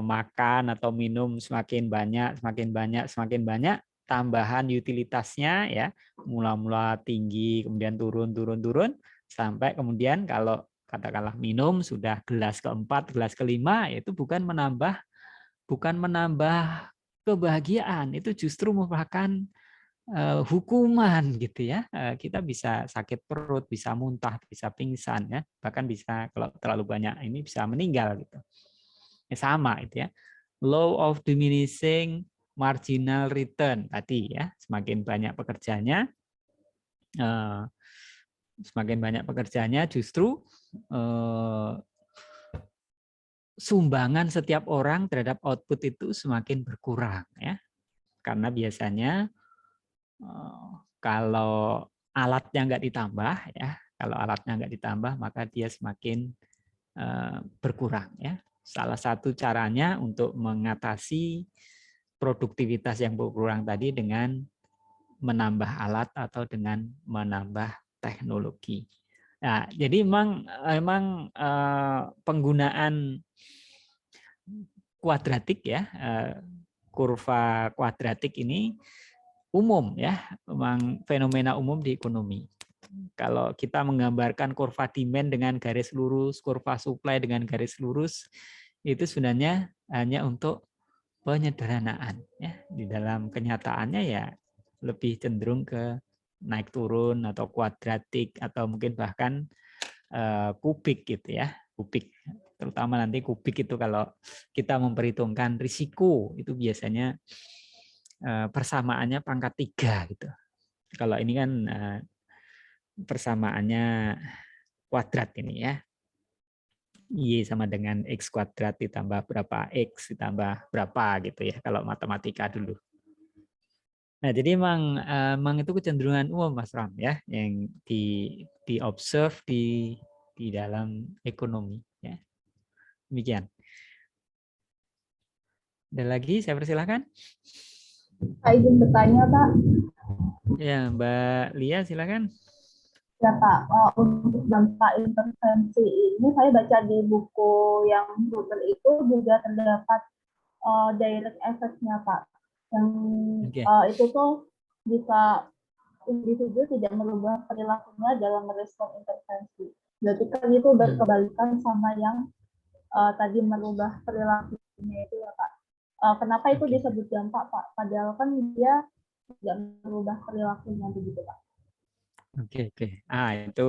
[SPEAKER 1] makan atau minum semakin banyak, tambahan utilitasnya ya mula-mula tinggi, kemudian turun sampai kemudian kalau katakanlah minum sudah gelas keempat, gelas kelima, itu bukan menambah kebahagiaan, itu justru merupakan hukuman gitu ya. Kita bisa sakit perut, bisa muntah, bisa pingsan ya, bahkan bisa kalau terlalu banyak ini bisa meninggal gitu. Sama itu ya. Law of diminishing marginal return tadi ya, semakin banyak pekerjanya justru sumbangan setiap orang terhadap output itu semakin berkurang ya. Karena biasanya kalau alatnya nggak ditambah ya, maka dia semakin berkurang ya. Salah satu caranya untuk mengatasi produktivitas yang berkurang tadi dengan menambah alat atau dengan menambah teknologi. Nah, jadi memang penggunaan kuadratik ya, kurva kuadratik ini umum ya, memang fenomena umum di ekonomi. Kalau kita menggambarkan kurva demand dengan garis lurus, kurva supply dengan garis lurus, itu sebenarnya hanya untuk penyederhanaan. Ya. Di dalam kenyataannya ya lebih cenderung ke naik turun atau kuadratik atau mungkin bahkan kubik gitu ya, kubik. Terutama nanti kubik itu kalau kita memperhitungkan risiko itu biasanya persamaannya pangkat 3 gitu. Kalau ini kan persamaannya kuadrat ini ya. Y sama dengan X kuadrat ditambah berapa X ditambah berapa gitu ya kalau matematika dulu. Nah, jadi memang itu kecenderungan umum Mas Ram ya yang di observe di dalam ekonomi ya. Demikian. Ada lagi saya persilahkan.
[SPEAKER 4] Saya izin bertanya, Pak.
[SPEAKER 1] Ya, Mbak Lia silakan.
[SPEAKER 4] Ya, Pak. Untuk dampak intervensi ini, saya baca di buku yang Google itu juga terdapat direct effect-nya, Pak. Yang itu tuh bisa individu tidak merubah perilakunya dalam merespon intervensi. Berarti kan itu berkebalikan sama yang tadi merubah perilakunya itu ya, Pak. Kenapa itu disebut dampak, Pak? Padahal kan dia tidak merubah perilakunya begitu, Pak.
[SPEAKER 1] Oke. Itu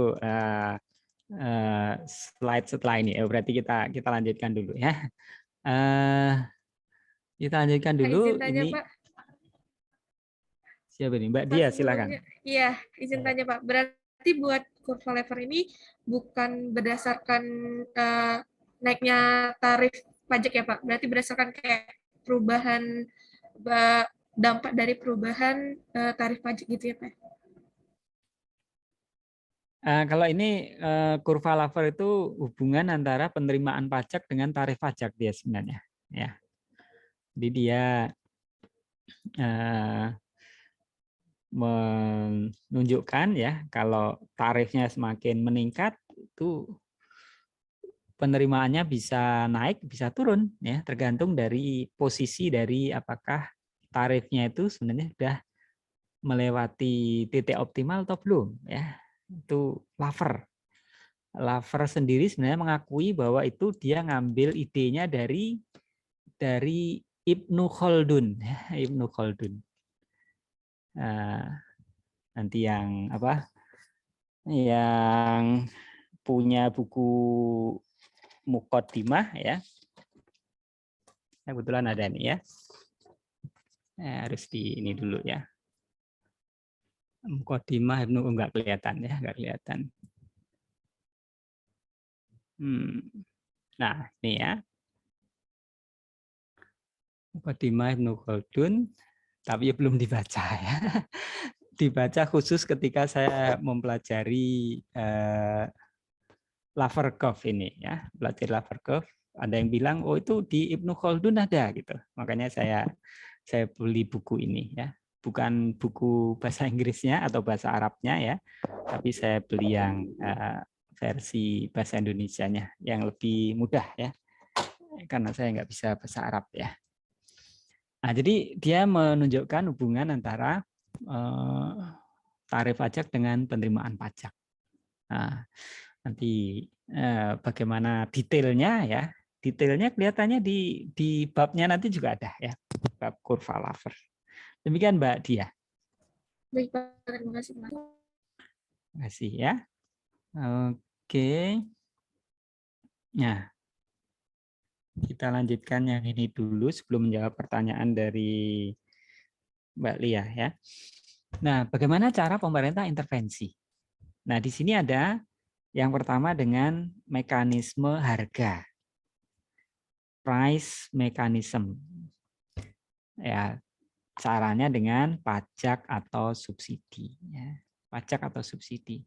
[SPEAKER 1] slide setelah ini. Berarti kita lanjutkan dulu ya. Kita lanjutkan dulu.
[SPEAKER 5] Izin tanya,
[SPEAKER 1] ini
[SPEAKER 5] Pak.
[SPEAKER 1] Siapa nih? Mbak Dia silakan.
[SPEAKER 5] Iya, izin tanya Pak. Berarti buat kurva lever ini bukan berdasarkan naiknya tarif pajak ya Pak? Berarti berdasarkan kayak perubahan dampak dari perubahan tarif pajak gitu ya Pak?
[SPEAKER 1] Kalau ini kurva lever itu hubungan antara penerimaan pajak dengan tarif pajak dia sebenarnya. Ya. Jadi dia menunjukkan ya kalau tarifnya semakin meningkat itu penerimaannya bisa naik bisa turun ya tergantung dari posisi dari apakah tarifnya itu sebenarnya sudah melewati titik optimal atau belum ya. Itu Lever sendiri sebenarnya mengakui bahwa itu dia ngambil idenya dari Ibnu Khaldun ya, Ibnu Khaldun. Nanti yang punya buku Muqaddimah ya. Kebetulan ada nih ya. Harus di ini dulu ya. Muqaddimah Ibnu enggak kelihatan ya, enggak kelihatan. Nah, ini ya. Muqaddimah Ibnu Khaldun, tapi belum dibaca ya. Dibaca khusus ketika saya mempelajari Laverkov ini ya, belajar Laverkov. Ada yang bilang, oh itu di Ibnu Khaldun ada gitu. Makanya saya beli buku ini ya. Bukan buku bahasa Inggrisnya atau bahasa Arabnya ya, tapi saya beli yang versi bahasa Indonesianya yang lebih mudah ya, karena saya nggak bisa bahasa Arab ya. Nah, jadi dia menunjukkan hubungan antara tarif pajak dengan penerimaan pajak. Nah, nanti bagaimana detailnya ya? Detailnya kelihatannya di babnya nanti juga ada ya, bab kurva Laver. Demikian Mbak Dia.
[SPEAKER 5] Baik, Pak. Terima kasih, Pak.
[SPEAKER 1] Terima kasih ya. Oke. Nah, kita lanjutkan yang ini dulu sebelum menjawab pertanyaan dari Mbak Lia ya. Nah, bagaimana cara pemerintah intervensi? Nah, di sini ada yang pertama dengan mekanisme harga. Price mechanism. Ya, caranya dengan pajak atau subsidi ya. Pajak atau subsidi.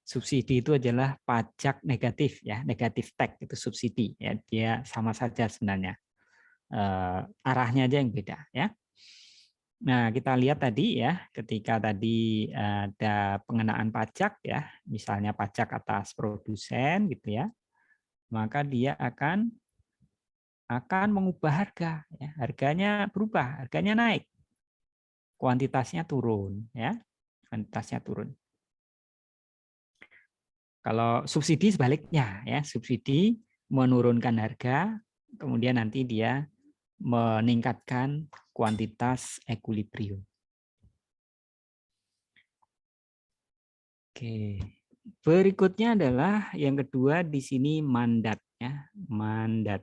[SPEAKER 1] Subsidi itu adalah pajak negatif ya, negatif tax itu subsidi ya, dia sama saja sebenarnya. Arahnya aja yang beda ya. Nah, kita lihat tadi ya, ketika tadi ada pengenaan pajak ya, misalnya pajak atas produsen gitu ya, maka dia akan mengubah harga ya. Harganya berubah, harganya naik. Kuantitasnya turun ya. Kuantitasnya turun. Kalau subsidi sebaliknya ya, subsidi menurunkan harga, kemudian nanti dia meningkatkan kuantitas ekuilibrium. Oke. Berikutnya adalah yang kedua di sini mandat ya, mandat.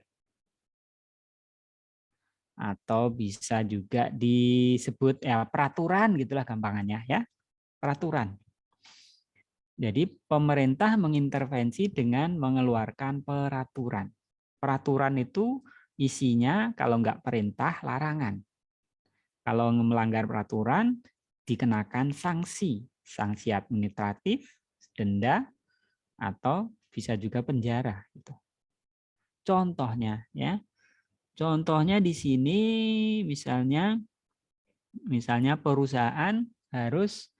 [SPEAKER 1] Atau bisa juga disebut ya peraturan gitulah gampangannya ya. Peraturan. Jadi pemerintah mengintervensi dengan mengeluarkan peraturan. Peraturan itu isinya kalau nggak perintah larangan. Kalau melanggar peraturan dikenakan sanksi, sanksi administratif, denda, atau bisa juga penjara. Contohnya ya. Contohnya di sini misalnya perusahaan harus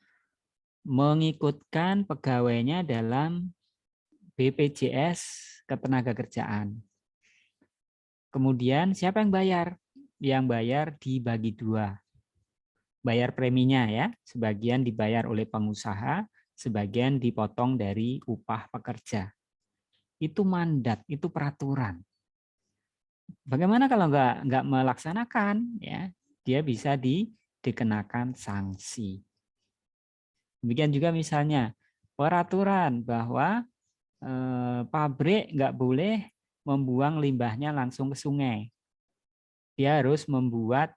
[SPEAKER 1] mengikutkan pegawainya dalam BPJS Ketenagakerjaan. Kemudian siapa yang bayar? Yang bayar dibagi dua. Bayar preminya ya, sebagian dibayar oleh pengusaha, sebagian dipotong dari upah pekerja. Itu mandat, itu peraturan. Bagaimana kalau nggak melaksanakan? Ya, dia bisa dikenakan sanksi. Demikian juga misalnya peraturan bahwa pabrik nggak boleh membuang limbahnya langsung ke sungai. Dia harus membuat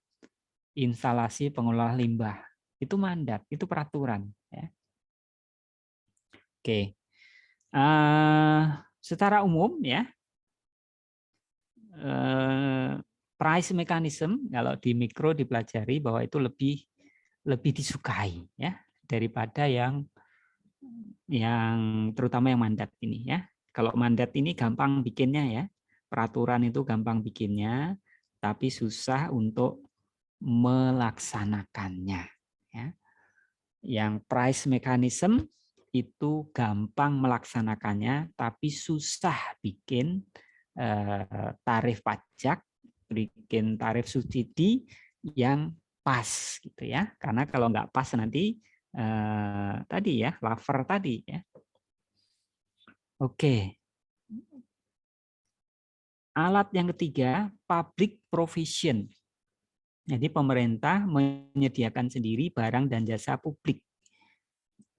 [SPEAKER 1] instalasi pengolah limbah. Itu mandat, itu peraturan. Ya. Oke. Secara umum ya, price mechanism kalau di mikro dipelajari bahwa itu lebih disukai ya daripada yang terutama yang mandat ini ya. Kalau mandat ini gampang bikinnya ya, peraturan itu gampang bikinnya, tapi susah untuk melaksanakannya. Ya. Yang price mechanism itu gampang melaksanakannya, tapi susah bikin tarif pajak, bikin tarif subsidi yang pas gitu ya. Karena kalau nggak pas nanti tadi ya, Laver tadi ya. Oke. Alat yang ketiga, public provision. Jadi pemerintah menyediakan sendiri barang dan jasa publik.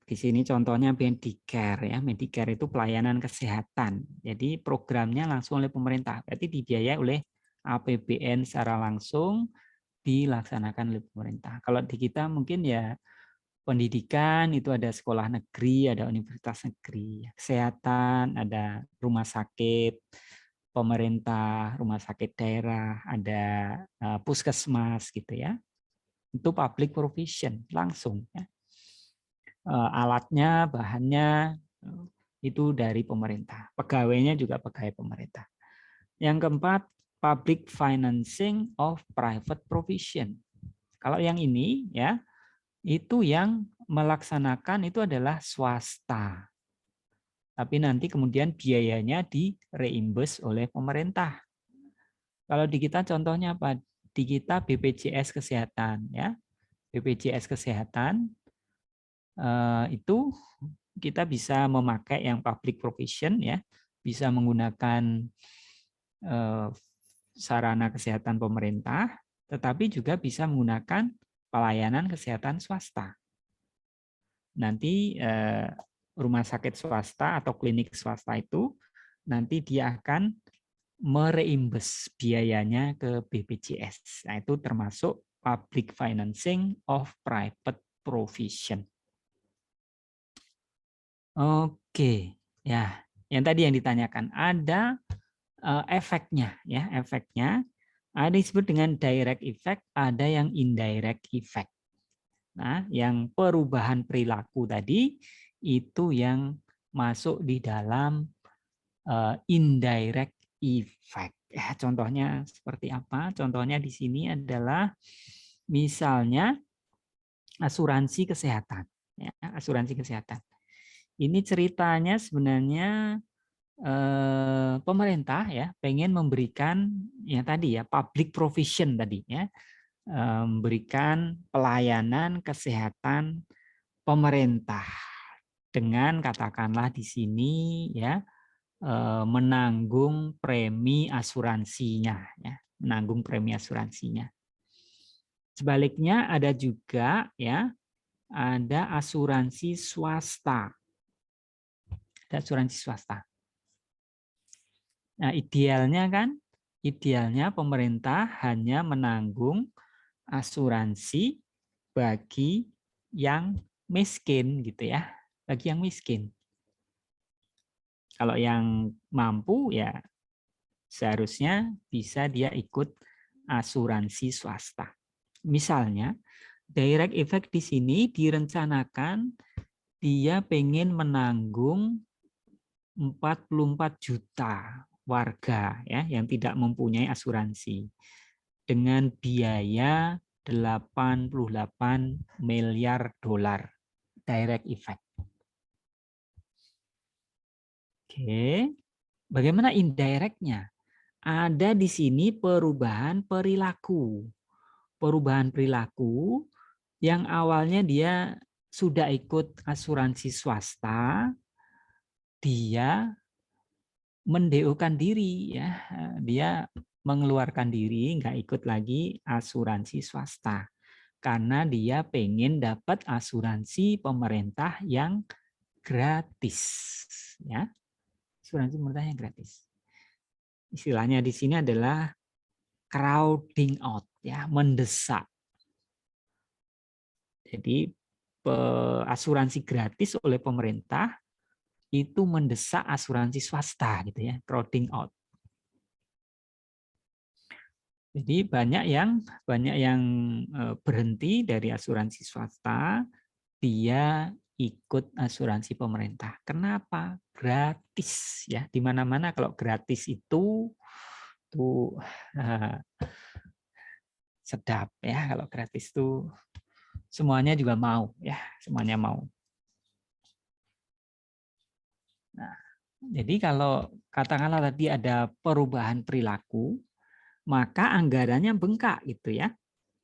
[SPEAKER 1] Di sini contohnya Medicare ya. Medicare itu pelayanan kesehatan. Jadi programnya langsung oleh pemerintah. Berarti dibiayai oleh APBN secara langsung, dilaksanakan oleh pemerintah. Kalau di kita mungkin ya Pendidikan itu ada sekolah negeri, ada universitas negeri. Kesehatan ada rumah sakit pemerintah, rumah sakit daerah, ada puskesmas gitu ya. Itu public provision langsung ya. Alatnya, bahannya itu dari pemerintah. Pegawainya juga pegawai pemerintah. Yang keempat, public financing of private provision. Kalau yang ini ya, itu yang melaksanakan itu adalah swasta. Tapi nanti kemudian biayanya di-reimburse oleh pemerintah. Kalau di kita contohnya apa? Di kita BPJS Kesehatan ya. BPJS Kesehatan itu kita bisa memakai yang public provision ya, bisa menggunakan sarana kesehatan pemerintah, tetapi juga bisa menggunakan pelayanan kesehatan swasta. Nanti rumah sakit swasta atau klinik swasta itu nanti dia akan mereimbus biayanya ke BPJS. Nah, itu termasuk public financing of private provision. Oke, ya, yang tadi yang ditanyakan ada efeknya, ya, efeknya ada disebut dengan direct effect, ada yang indirect effect. Nah, yang perubahan perilaku tadi itu yang masuk di dalam indirect effect. Ya, contohnya seperti apa? Contohnya di sini adalah misalnya asuransi kesehatan. Ya, asuransi kesehatan. Ini ceritanya sebenarnya pemerintah ya pengen memberikan yang tadi ya public provision tadi ya, memberikan pelayanan kesehatan pemerintah dengan katakanlah di sini ya menanggung premi asuransinya ya, menanggung premi asuransinya. Sebaliknya ada juga ya, ada asuransi swasta. Ada asuransi swasta. Nah, idealnya pemerintah hanya menanggung asuransi bagi yang miskin gitu ya, bagi yang miskin. Kalau yang mampu ya seharusnya bisa dia ikut asuransi swasta. Misalnya, direct effect di sini direncanakan dia pengen menanggung 44 juta warga ya yang tidak mempunyai asuransi dengan biaya 88 miliar dolar direct effect. Oke, bagaimana indirectnya? Ada di sini perubahan perilaku. Perubahan perilaku yang awalnya dia sudah ikut asuransi swasta, dia mendeokan diri ya, dia mengeluarkan diri, nggak ikut lagi asuransi swasta karena dia pengen dapat asuransi pemerintah yang gratis ya, asuransi pemerintah yang gratis. Istilahnya di sini adalah crowding out ya, mendesak. Jadi asuransi gratis oleh pemerintah itu mendesak asuransi swasta gitu ya, crowding out. Jadi banyak yang berhenti dari asuransi swasta, dia ikut asuransi pemerintah. Kenapa? Gratis ya. Di mana-mana kalau gratis itu tuh sedap ya, kalau gratis tuh semuanya juga mau ya, semuanya mau. Nah, jadi kalau katakanlah tadi ada perubahan perilaku, maka anggarannya bengkak gitu ya.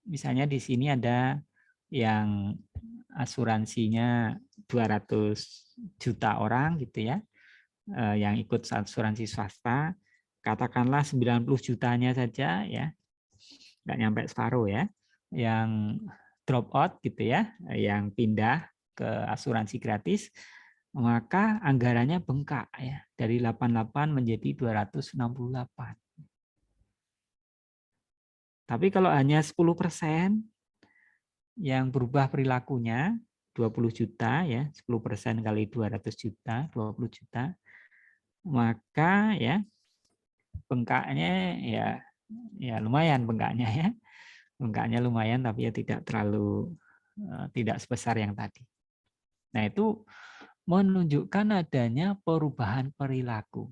[SPEAKER 1] Misalnya di sini ada yang asuransinya 200 juta orang gitu ya, yang ikut asuransi swasta, katakanlah 90 jutanya saja ya, nggak nyampe separuh ya, yang drop out gitu ya, yang pindah ke asuransi gratis, maka anggarannya bengkak ya, dari 88 menjadi 268. Tapi kalau hanya 10% yang berubah perilakunya, 20 juta ya, 10% kali 200 juta, 20 juta. Maka ya bengkaknya ya lumayan bengkaknya ya. Bengkaknya lumayan tapi ya tidak terlalu tidak sebesar yang tadi. Nah, itu menunjukkan adanya perubahan perilaku.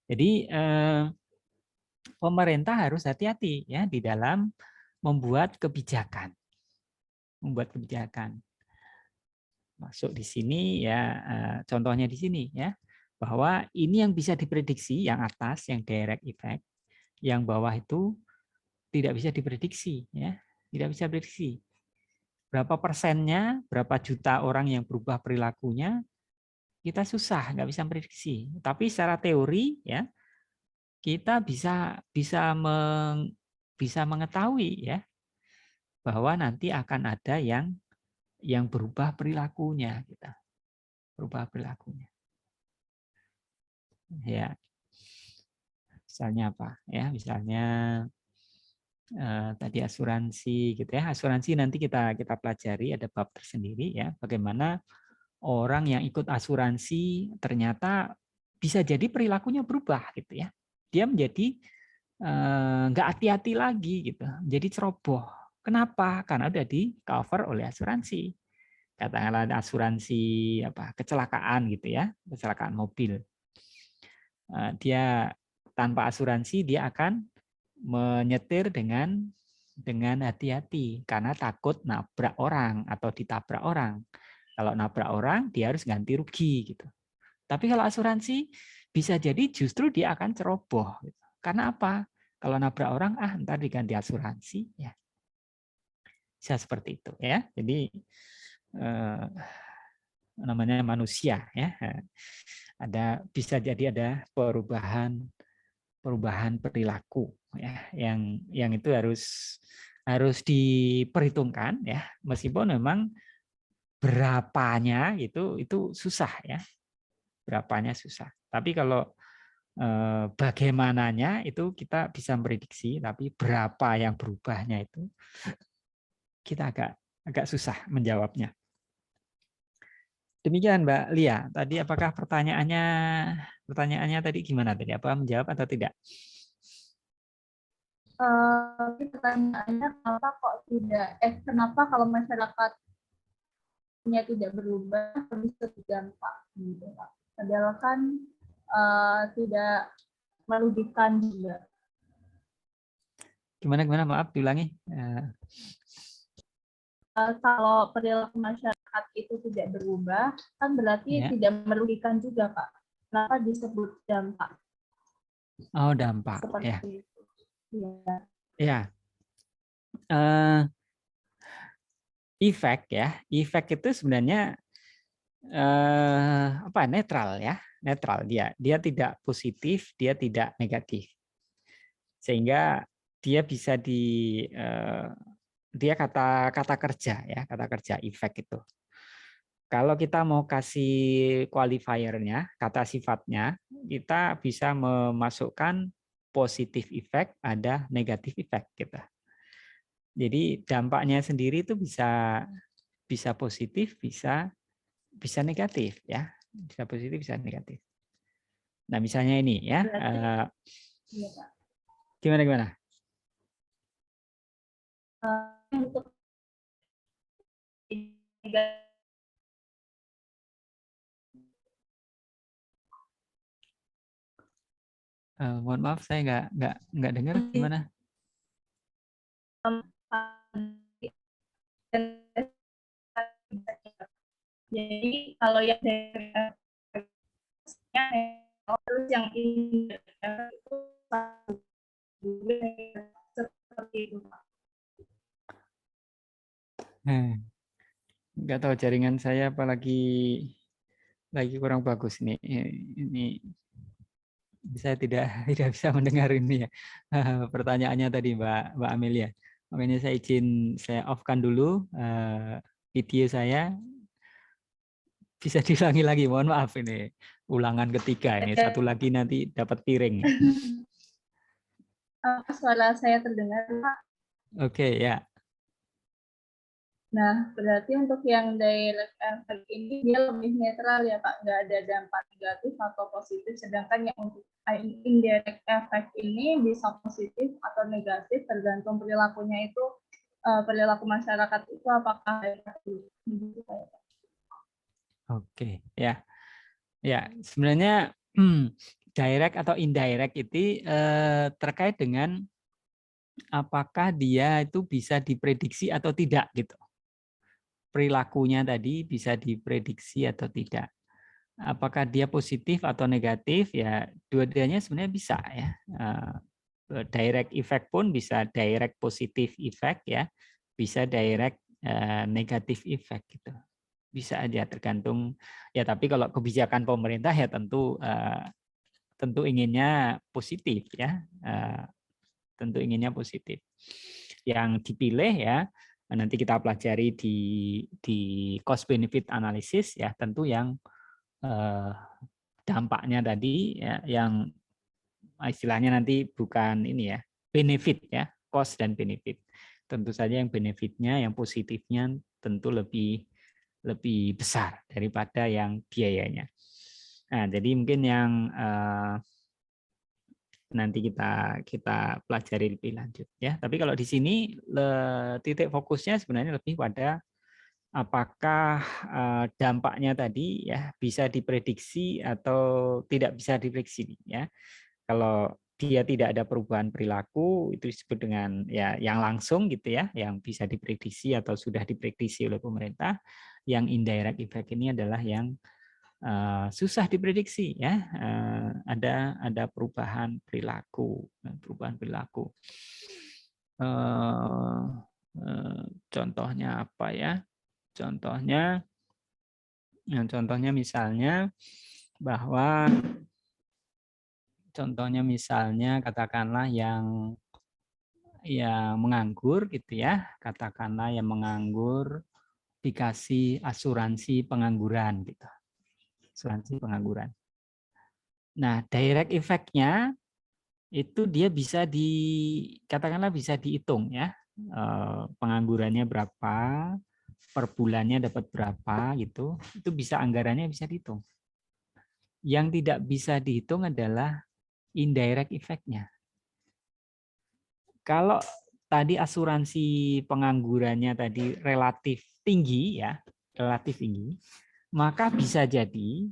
[SPEAKER 1] Jadi pemerintah harus hati-hati ya di dalam membuat kebijakan. Masuk di sini ya contohnya di sini ya, bahwa ini yang bisa diprediksi, yang atas yang direct effect, yang bawah itu tidak bisa diprediksi ya, tidak bisa prediksi. Berapa persennya, berapa juta orang yang berubah perilakunya, kita susah, nggak bisa prediksi. Tapi secara teori ya kita bisa mengetahui ya bahwa nanti akan ada yang berubah perilakunya, kita berubah perilakunya. Ya, misalnya apa? Ya, misalnya tadi asuransi, gitu ya. Asuransi nanti kita pelajari, ada bab tersendiri ya. Bagaimana orang yang ikut asuransi ternyata bisa jadi perilakunya berubah, gitu ya. Dia menjadi nggak hati-hati lagi, gitu. Jadi ceroboh. Kenapa? Karena udah di cover oleh asuransi. Katakanlah ada asuransi kecelakaan gitu ya, kecelakaan mobil. Dia tanpa asuransi dia akan menyetir dengan hati-hati karena takut nabrak orang atau ditabrak orang. Kalau nabrak orang dia harus ganti rugi gitu. Tapi kalau asuransi bisa jadi justru dia akan ceroboh. Gitu. Karena apa? Kalau nabrak orang ntar diganti asuransi ya. Bisa seperti itu ya. Jadi namanya manusia ya. Bisa jadi ada perubahan perilaku ya yang itu harus diperhitungkan ya, meskipun memang berapanya itu susah ya. Berapanya susah. Tapi kalau bagaimananya itu kita bisa memprediksi, tapi berapa yang berubahnya itu kita agak susah menjawabnya. Demikian Mbak Lia. Tadi apakah pertanyaannya tadi gimana tadi? Apa menjawab atau tidak?
[SPEAKER 4] Pertanyaannya kenapa kalau masyarakatnya tidak berubah bisa berdampak gitu Pak? Padahal kan tidak merugikan juga.
[SPEAKER 1] Gimana maaf diulangi.
[SPEAKER 4] Kalau perilaku masyarakat itu tidak berubah, kan berarti tidak merugikan juga, Pak. Kenapa disebut dampak?
[SPEAKER 1] Oh, dampak.
[SPEAKER 4] Seperti
[SPEAKER 1] ya.
[SPEAKER 4] itu. Ya.
[SPEAKER 1] Ya. Efek ya. Efek itu sebenarnya netral ya. Netral dia. Dia tidak positif, dia tidak negatif. Sehingga dia bisa dia kata kerja ya, kata kerja efek itu. Kalau kita mau kasih qualifiernya, kata sifatnya, kita bisa memasukkan positif effect, ada negatif effect kita. Jadi dampaknya sendiri itu bisa positif, bisa negatif ya, bisa positif, bisa negatif. Nah misalnya ini ya, gimana?
[SPEAKER 4] Untuk
[SPEAKER 1] mohon maaf saya nggak dengar gimana.
[SPEAKER 4] Jadi kalau yang terus yang ini itu seperti itu Pak.
[SPEAKER 1] Nggak tahu jaringan saya apalagi kurang bagus nih. Ini saya tidak bisa mendengar ini ya. Pertanyaannya tadi Mbak Amelia. Makanya saya off-kan dulu video saya. Bisa diulangi lagi, mohon maaf ini ulangan ketiga ini. Satu lagi nanti dapat piring.
[SPEAKER 4] Suara saya terdengar Pak?
[SPEAKER 1] Oke ya.
[SPEAKER 4] Nah, berarti untuk yang direct effect ini dia lebih netral ya Pak, nggak ada dampak negatif atau positif, sedangkan yang untuk indirect effect ini bisa positif atau negatif tergantung perilakunya itu, perilaku masyarakat itu apakah begitu Pak?
[SPEAKER 1] Oke, ya. Ya, sebenarnya direct atau indirect itu terkait dengan apakah dia itu bisa diprediksi atau tidak gitu. Perilakunya tadi bisa diprediksi atau tidak. Apakah dia positif atau negatif? Ya, dua-duanya sebenarnya bisa ya. Direct effect pun bisa direct positif effect ya, bisa direct negatif effect gitu. Bisa aja tergantung ya. Tapi kalau kebijakan pemerintah ya tentu inginnya positif ya. Tentu inginnya positif. Yang dipilih ya nanti kita pelajari di cost benefit analysis ya, tentu yang dampaknya tadi ya, yang istilahnya nanti bukan ini ya, benefit ya, cost dan benefit. Tentu saja yang benefitnya, yang positifnya tentu lebih besar daripada yang biayanya. Nah, jadi mungkin yang nanti kita pelajari lebih lanjut ya. Tapi kalau di sini titik fokusnya sebenarnya lebih pada apakah dampaknya tadi ya bisa diprediksi atau tidak bisa diprediksi ya. Kalau dia tidak ada perubahan perilaku itu disebut dengan ya yang langsung gitu ya, yang bisa diprediksi atau sudah diprediksi oleh pemerintah. Yang indirect effect ini adalah yang susah diprediksi ya, ada perubahan perilaku. Contohnya apa ya? Contohnya misalnya bahwa katakanlah yang menganggur gitu ya, katakanlah yang menganggur dikasih asuransi pengangguran gitu. Asuransi pengangguran. Nah, direct effect-nya itu dia bisa katakanlah bisa dihitung ya. Penganggurannya berapa, per bulannya dapat berapa gitu. Itu bisa anggarannya bisa dihitung. Yang tidak bisa dihitung adalah indirect effect-nya. Kalau tadi asuransi penganggurannya tadi relatif tinggi ya, maka bisa jadi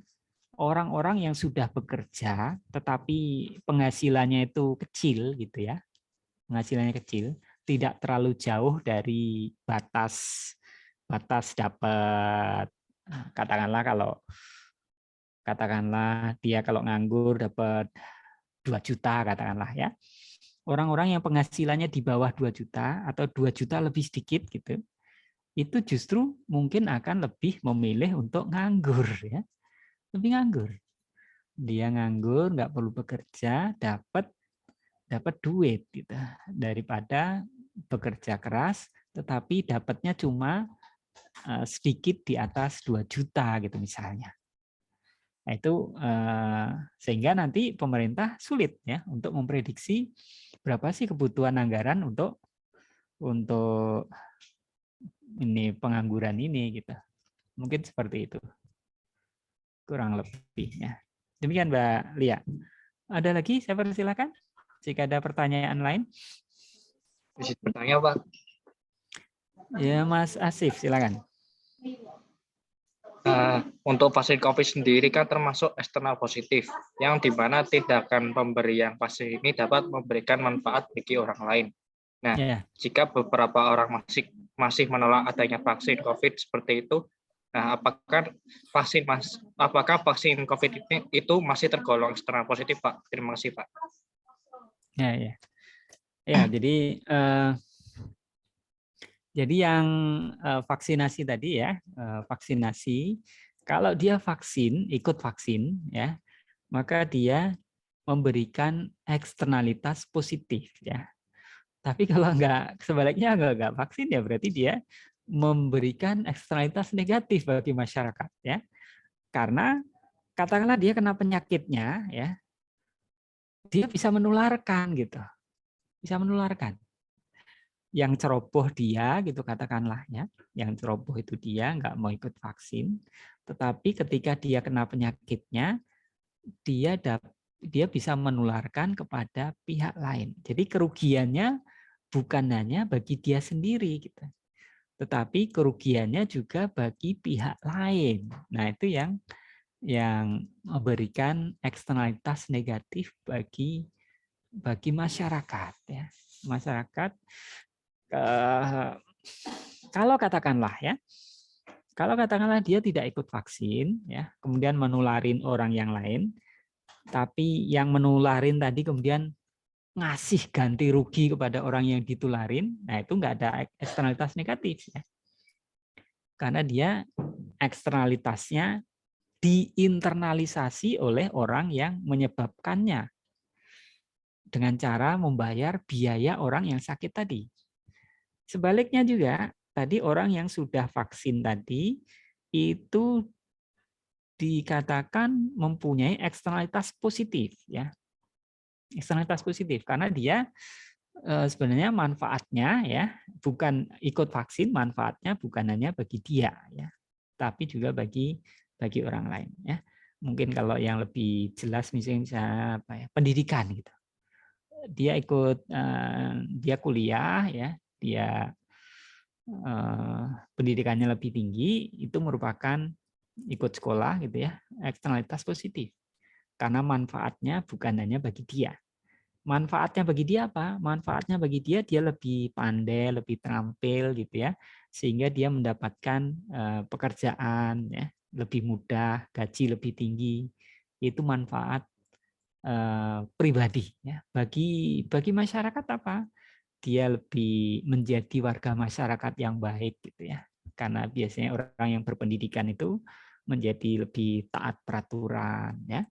[SPEAKER 1] orang-orang yang sudah bekerja tetapi penghasilannya itu kecil gitu ya, tidak terlalu jauh dari batas dapat, katakanlah dia kalau nganggur dapat 2 juta katakanlah ya. Orang-orang yang penghasilannya di bawah 2 juta atau 2 juta lebih sedikit gitu, itu justru mungkin akan lebih memilih untuk nganggur ya. Lebih nganggur. Dia nganggur, nggak perlu bekerja, dapat duit gitu, daripada bekerja keras tetapi dapatnya cuma sedikit di atas 2 juta gitu misalnya. Nah, itu sehingga nanti pemerintah sulit ya untuk memprediksi berapa sih kebutuhan anggaran untuk ini pengangguran ini gitu. Mungkin seperti itu. Kurang lebihnya. Demikian Mbak Lia. Ada lagi? Saya persilakan. Jika ada pertanyaan lain.
[SPEAKER 2] Bisa bertanya, Pak?
[SPEAKER 1] Ya, Mas Asif, silakan.
[SPEAKER 2] Untuk vaksin COVID sendiri kan termasuk eksternal positif, yang dimana tindakan pemberian vaksin ini dapat memberikan manfaat bagi orang lain. Nah, jika beberapa orang masih menolak adanya vaksin COVID seperti itu, nah apakah vaksin COVID itu masih tergolong eksternal positif, Pak? Terima kasih, Pak.
[SPEAKER 1] Ya, jadi yang vaksinasi tadi ya, vaksinasi, kalau dia ikut vaksin ya, maka dia memberikan eksternalitas positif ya. Tapi kalau sebaliknya nggak vaksin ya berarti dia memberikan eksternalitas negatif bagi masyarakat ya. Karena katakanlah dia kena penyakitnya ya, dia bisa menularkan gitu. Bisa menularkan. yang ceroboh dia gitu katakanlah ya, yang ceroboh itu dia nggak mau ikut vaksin, tetapi ketika dia kena penyakitnya dia bisa menularkan kepada pihak lain. Jadi kerugiannya bukan hanya bagi dia sendiri gitu, tetapi kerugiannya juga bagi pihak lain. Nah, itu yang memberikan eksternalitas negatif bagi masyarakat ya. Masyarakat kalau katakanlah dia tidak ikut vaksin ya, kemudian menularin orang yang lain, tapi yang menularin tadi kemudian ngasih ganti rugi kepada orang yang ditularin, nah itu nggak ada eksternalitas negatif ya. Karena dia eksternalitasnya diinternalisasi oleh orang yang menyebabkannya dengan cara membayar biaya orang yang sakit tadi. Sebaliknya juga, tadi orang yang sudah vaksin tadi itu dikatakan mempunyai eksternalitas positif ya. Eksternalitas positif karena dia sebenarnya manfaatnya ya, bukan ikut vaksin, manfaatnya bukan hanya bagi dia ya, tapi juga bagi orang lain ya. Mungkin kalau yang lebih jelas misalnya apa ya, pendidikan gitu. Dia ikut dia kuliah ya, dia pendidikannya lebih tinggi, itu merupakan ikut sekolah gitu ya, eksternalitas positif. Karena manfaatnya bukan hanya bagi dia. Manfaatnya bagi dia apa? Manfaatnya bagi dia lebih pandai, lebih terampil gitu ya, sehingga dia mendapatkan pekerjaan ya, lebih mudah, gaji lebih tinggi. Itu manfaat pribadi ya. Bagi masyarakat apa? Dia lebih menjadi warga masyarakat yang baik gitu ya. Karena biasanya orang yang berpendidikan itu menjadi lebih taat peraturan ya,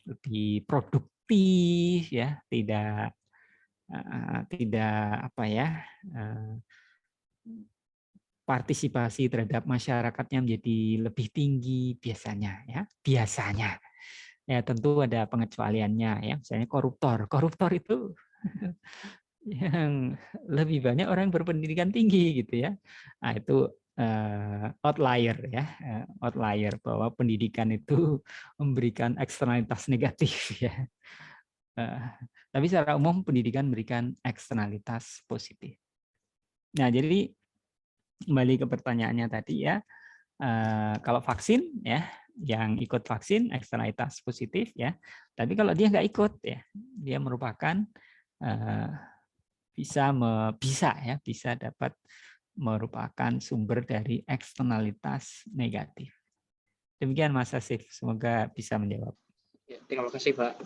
[SPEAKER 1] lebih produktif ya, tidak apa ya, partisipasi terhadap masyarakatnya menjadi lebih tinggi biasanya ya, biasanya. Ya tentu ada pengecualiannya ya, misalnya koruptor itu yang lebih banyak orang berpendidikan tinggi gitu ya. Nah, itu outlier ya, outlier bahwa pendidikan itu memberikan eksternalitas negatif ya. Tapi secara umum pendidikan memberikan eksternalitas positif. Nah, jadi kembali ke pertanyaannya tadi ya, kalau vaksin ya, yang ikut vaksin eksternalitas positif ya. Tapi kalau dia nggak ikut ya, dia merupakan bisa dapat merupakan sumber dari eksternalitas negatif. Demikian Mas Asif, semoga bisa menjawab.
[SPEAKER 2] Ya, terima kasih Pak.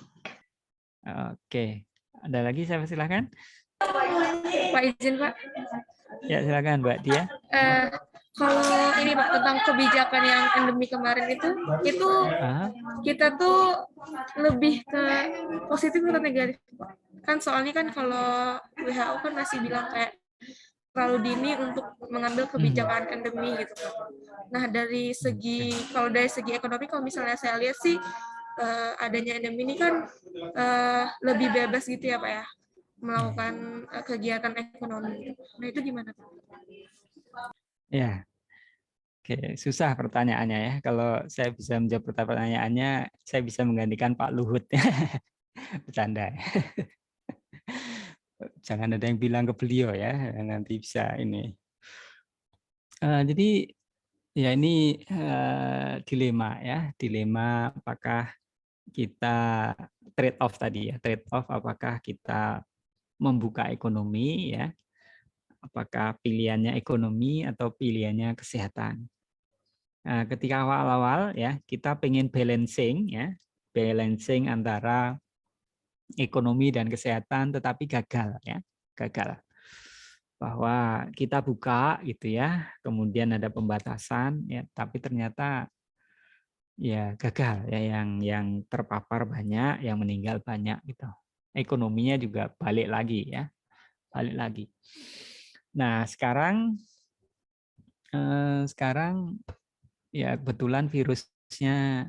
[SPEAKER 1] Oke, ada lagi saya persilahkan.
[SPEAKER 5] Pak izin Pak.
[SPEAKER 1] Ya silakan Mbak Dia.
[SPEAKER 5] Kalau ini Pak tentang kebijakan yang endemi kemarin itu kita tuh lebih ke positif atau negatif Pak? Kan soalnya kan kalau WHO kan masih bilang kayak terlalu dini untuk mengambil kebijakan endemi gitu Pak. Nah dari segi ekonomi kalau misalnya saya lihat sih adanya endemi ini kan lebih bebas gitu ya Pak ya, melakukan kegiatan ekonomi. Nah itu gimana Pak?
[SPEAKER 1] Ya, oke, susah pertanyaannya ya. Kalau saya bisa menjawab pertanyaannya, saya bisa menggantikan Pak Luhut. Bercanda. Jangan ada yang bilang ke beliau ya, nanti bisa ini. Jadi ya ini dilema ya, dilema apakah kita trade off tadi ya, trade off apakah kita membuka ekonomi ya, apakah pilihannya ekonomi atau pilihannya kesehatan. Nah, ketika awal-awal ya kita pengen balancing ya, balancing antara ekonomi dan kesehatan, tetapi gagal ya, gagal. Bahwa kita buka gitu ya, kemudian ada pembatasan ya, tapi ternyata ya gagal ya, yang terpapar banyak, yang meninggal banyak gitu. Ekonominya juga balik lagi ya, balik lagi. Nah sekarang ya kebetulan virusnya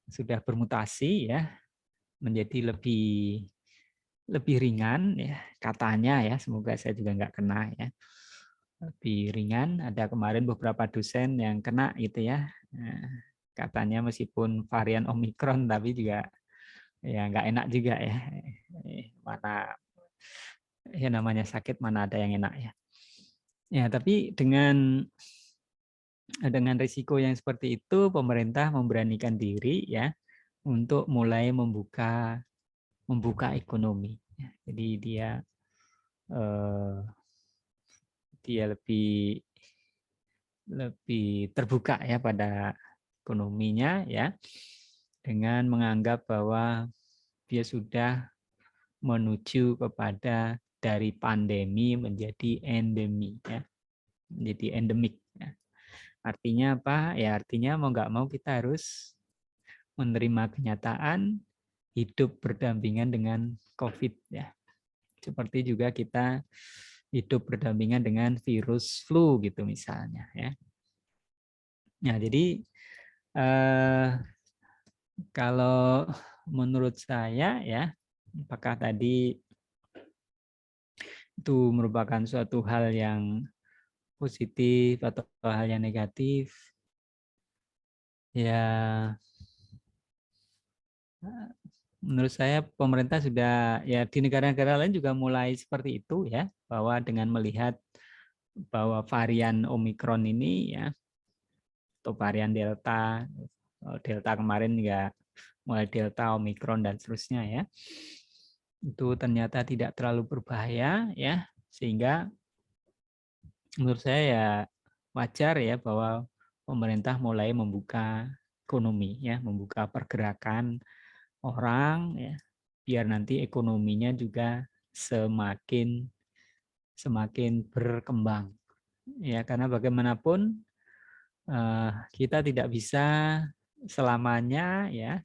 [SPEAKER 1] sudah bermutasi ya, menjadi lebih lebih ringan ya katanya ya, semoga saya juga nggak kena ya, lebih ringan. Ada kemarin beberapa dosen yang kena gitu ya. Nah, katanya meskipun varian Omikron tapi juga ya nggak enak juga ya. Mana ya namanya sakit mana ada yang enak ya. Ya tapi dengan risiko yang seperti itu pemerintah memberanikan diri ya untuk mulai membuka ekonomi. Jadi dia lebih terbuka ya pada ekonominya ya, dengan menganggap bahwa dia sudah menuju kepada dari pandemi menjadi endemi ya, menjadi endemik ya. Artinya apa? Ya artinya mau nggak mau kita harus menerima kenyataan hidup berdampingan dengan COVID ya. Seperti juga kita hidup berdampingan dengan virus flu gitu misalnya ya. Nah, jadi kalau menurut saya ya, apakah tadi itu merupakan suatu hal yang positif atau hal yang negatif? Ya, menurut saya pemerintah sudah ya di negara-negara lain juga mulai seperti itu ya, bahwa dengan melihat bahwa varian Omikron ini ya atau varian Delta kemarin juga mulai Delta, Omikron dan seterusnya ya, itu ternyata tidak terlalu berbahaya ya, sehingga menurut saya ya wajar ya bahwa pemerintah mulai membuka ekonomi ya, membuka pergerakan orang ya, biar nanti ekonominya juga semakin berkembang ya, karena bagaimanapun kita tidak bisa selamanya ya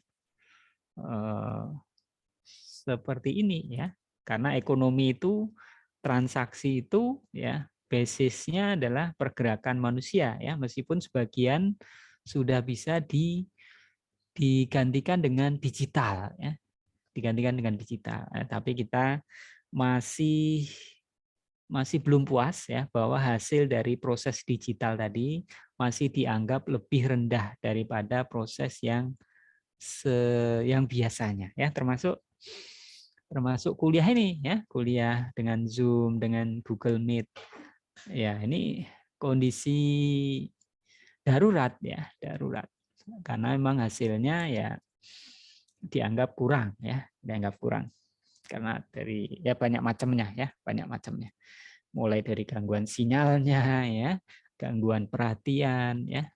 [SPEAKER 1] seperti ini ya, karena ekonomi itu, transaksi itu ya basisnya adalah pergerakan manusia ya, meskipun sebagian sudah bisa digantikan dengan digital ya, tapi kita masih belum puas ya bahwa hasil dari proses digital tadi masih dianggap lebih rendah daripada proses yang biasanya ya, termasuk kuliah ini ya, kuliah dengan Zoom, dengan Google Meet ya, ini kondisi darurat ya, darurat karena memang hasilnya ya dianggap kurang karena dari ya banyak macamnya, mulai dari gangguan sinyalnya ya, gangguan perhatian ya,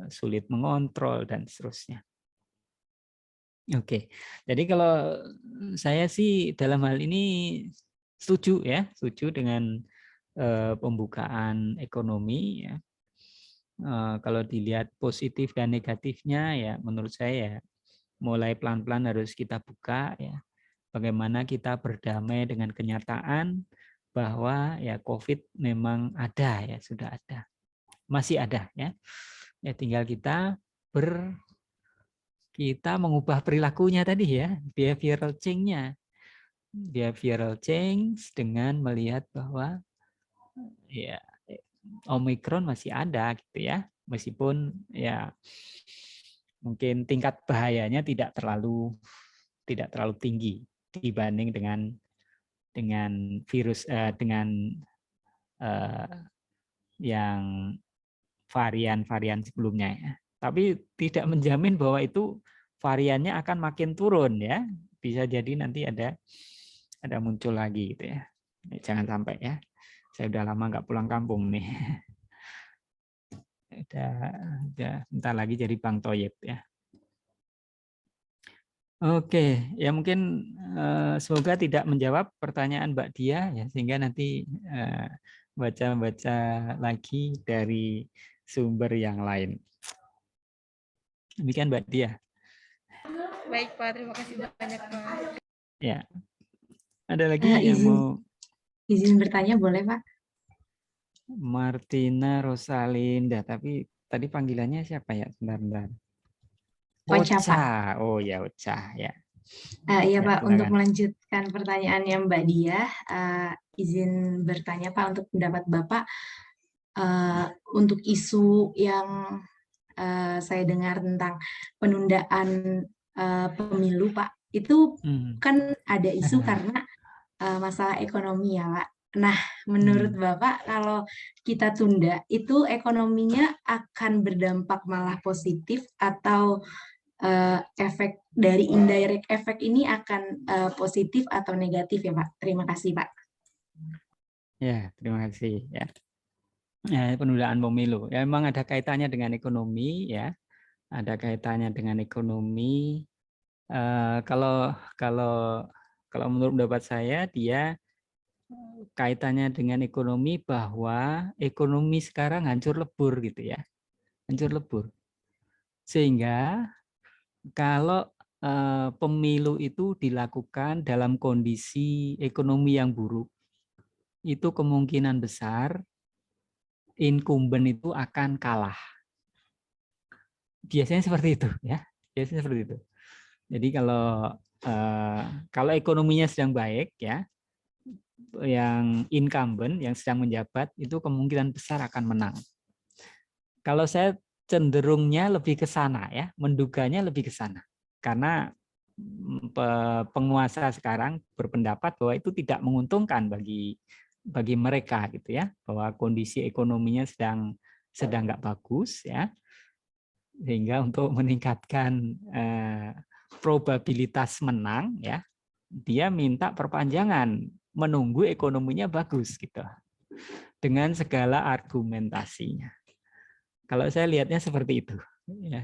[SPEAKER 1] sulit mengontrol dan seterusnya. Oke, jadi kalau saya sih dalam hal ini setuju dengan pembukaan ekonomi ya. Kalau dilihat positif dan negatifnya ya, menurut saya ya mulai pelan-pelan harus kita buka ya. Bagaimana kita berdamai dengan kenyataan bahwa ya COVID memang ada ya, sudah ada, masih ada ya. Ya tinggal kita mengubah perilakunya tadi ya, behavioral change dengan melihat bahwa ya Omikron masih ada gitu ya, meskipun ya mungkin tingkat bahayanya tidak terlalu tinggi dibanding dengan virus yang varian sebelumnya ya. Tapi tidak menjamin bahwa itu variannya akan makin turun ya. Bisa jadi nanti ada muncul lagi gitu ya. Jangan sampai ya. Saya udah lama nggak pulang kampung nih. Udah bentar lagi jadi Bang Toyib ya. Oke, ya mungkin semoga tidak menjawab pertanyaan Mbak Dia ya, sehingga nanti baca-baca lagi dari sumber yang lain. Demikian Mbak Dia.
[SPEAKER 5] Baik Pak, terima kasih banyak Pak.
[SPEAKER 1] Ya, ada lagi yang mau
[SPEAKER 6] izin bertanya boleh Pak?
[SPEAKER 1] Martina Rosalinda, tapi tadi panggilannya siapa ya? Sebentar.
[SPEAKER 6] Ocha, Pak.
[SPEAKER 1] Oh ya Ocha ya.
[SPEAKER 6] Iya
[SPEAKER 1] Ya,
[SPEAKER 6] Pak, untuk
[SPEAKER 1] silakan.
[SPEAKER 6] melanjutkan pertanyaannya Mbak Diah, izin bertanya Pak untuk pendapat Bapak untuk isu yang saya dengar tentang penundaan pemilu Pak, itu kan ada isu karena masalah ekonomi ya Pak. Nah, menurut Bapak kalau kita tunda, itu ekonominya akan berdampak malah positif atau efek dari indirect effect ini akan positif atau negatif ya Pak? Terima kasih Pak.
[SPEAKER 1] Ya, terima kasih ya. Penundaan pemilu ya memang ada kaitannya dengan ekonomi ya, ada kaitannya dengan ekonomi. Kalau menurut pendapat saya dia kaitannya dengan ekonomi, bahwa ekonomi sekarang hancur lebur gitu ya, hancur lebur, sehingga kalau pemilu itu dilakukan dalam kondisi ekonomi yang buruk, itu kemungkinan besar incumbent itu akan kalah. Biasanya seperti itu ya, biasanya seperti itu. Jadi kalau ekonominya sedang baik ya, yang incumbent yang sedang menjabat itu kemungkinan besar akan menang. Kalau saya cenderungnya lebih ke sana ya, menduganya lebih ke sana. Karena penguasa sekarang berpendapat bahwa itu tidak menguntungkan bagi mereka gitu ya, bahwa kondisi ekonominya sedang nggak bagus ya, sehingga untuk meningkatkan probabilitas menang ya, dia minta perpanjangan menunggu ekonominya bagus gitu, dengan segala argumentasinya. Kalau saya lihatnya seperti itu ya.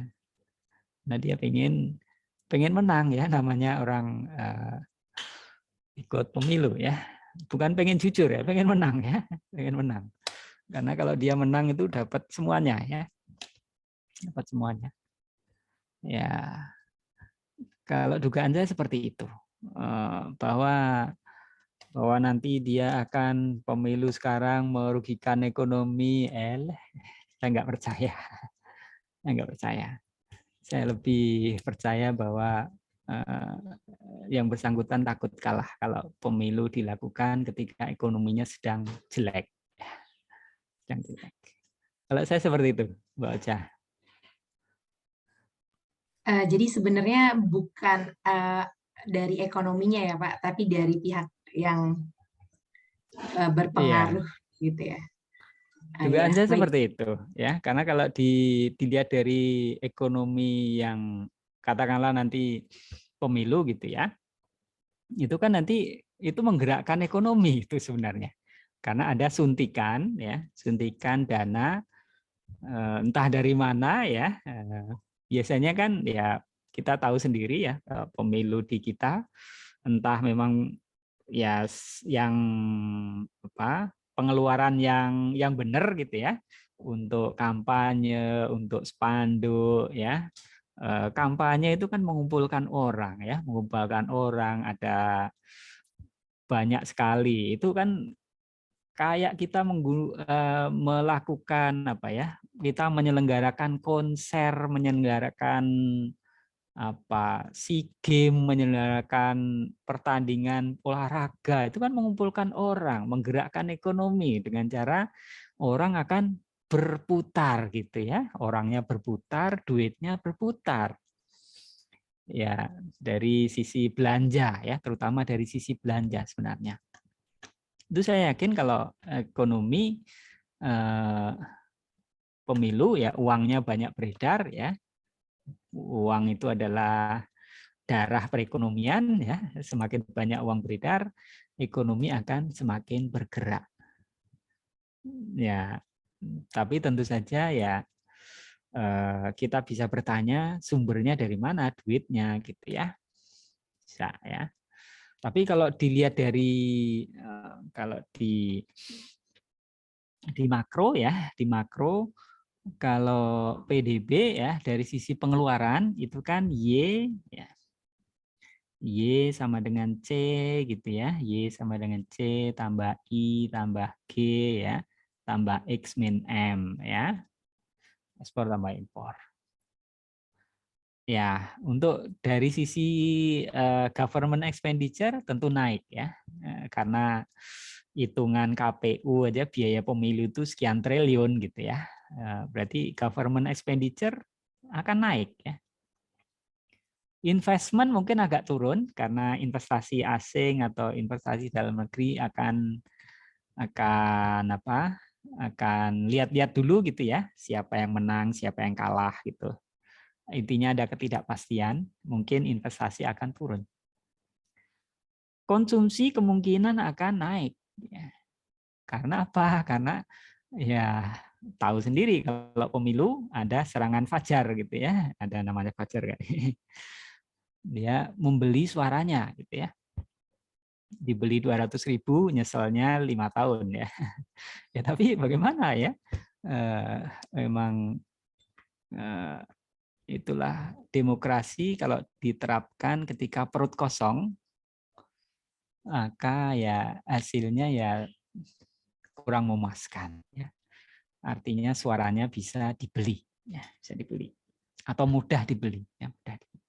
[SPEAKER 1] Nah, dia pengen menang ya, namanya orang ikut pemilu ya, bukan pengen jujur ya, pengen menang ya, pengen menang. Karena kalau dia menang itu dapat semuanya ya, dapat semuanya. Ya, kalau dugaan saya seperti itu, bahwa nanti dia akan pemilu sekarang merugikan ekonomi, saya nggak percaya, saya nggak percaya. Saya lebih percaya bahwa yang bersangkutan takut kalah kalau pemilu dilakukan ketika ekonominya sedang jelek. Sedang jelek. Kalau saya seperti itu, Mbak Ocha.
[SPEAKER 6] Jadi sebenarnya bukan dari ekonominya ya Pak, tapi dari pihak yang berpengaruh gitu ya.
[SPEAKER 1] Dugaan
[SPEAKER 6] Ya,
[SPEAKER 1] saya
[SPEAKER 6] baik.
[SPEAKER 1] seperti itu ya, karena kalau dilihat dari ekonomi yang katakanlah nanti pemilu gitu ya, itu kan nanti itu menggerakkan ekonomi itu sebenarnya, karena ada suntikan ya, suntikan dana entah dari mana ya, biasanya kan ya kita tahu sendiri ya, pemilu di kita entah memang ya yang pengeluaran yang benar gitu ya, untuk kampanye, untuk spanduk ya. Kampanye itu kan mengumpulkan orang ya, mengumpulkan orang, ada banyak sekali. Itu kan kayak kita melakukan apa ya? Kita menyelenggarakan konser, menyelenggarakan SEA Games, menyelenggarakan pertandingan olahraga, itu kan mengumpulkan orang, menggerakkan ekonomi dengan cara orang akan berputar gitu ya, orangnya berputar, duitnya berputar. Ya, dari sisi belanja ya, terutama dari sisi belanja sebenarnya. Itu saya yakin kalau ekonomi pemilu ya, uangnya banyak beredar ya. Uang itu adalah darah perekonomian ya, semakin banyak uang beredar, ekonomi akan semakin bergerak. Ya, tapi tentu saja ya kita bisa bertanya sumbernya dari mana duitnya gitu ya. Bisa ya. Tapi kalau dilihat dari kalau di makro ya, di makro kalau PDB ya dari sisi pengeluaran itu kan Y ya, Y sama dengan C gitu ya. Y sama dengan C tambah I tambah G ya. Tambah X min M ya. Ekspor tambah impor. Ya, untuk dari sisi government expenditure tentu naik ya, karena hitungan KPU aja biaya pemilu itu sekian triliun gitu ya, berarti government expenditure akan naik ya. Investment mungkin agak turun karena investasi asing atau investasi dalam negeri akan lihat-lihat dulu gitu ya, siapa yang menang, siapa yang kalah gitu. Intinya ada ketidakpastian, mungkin investasi akan turun. Konsumsi kemungkinan akan naik. Ya. Karena apa? Karena ya tahu sendiri kalau pemilu ada serangan fajar gitu ya, ada namanya fajar kan. Dia membeli suaranya gitu ya. Dibeli 200.000, nyeselnya 5 tahun ya. Ya tapi bagaimana ya? Memang itulah demokrasi kalau diterapkan ketika perut kosong, maka ya hasilnya ya kurang memuaskan. Ya. Artinya suaranya bisa dibeli, ya, bisa dibeli atau mudah dibeli. Ya, mudah dibeli.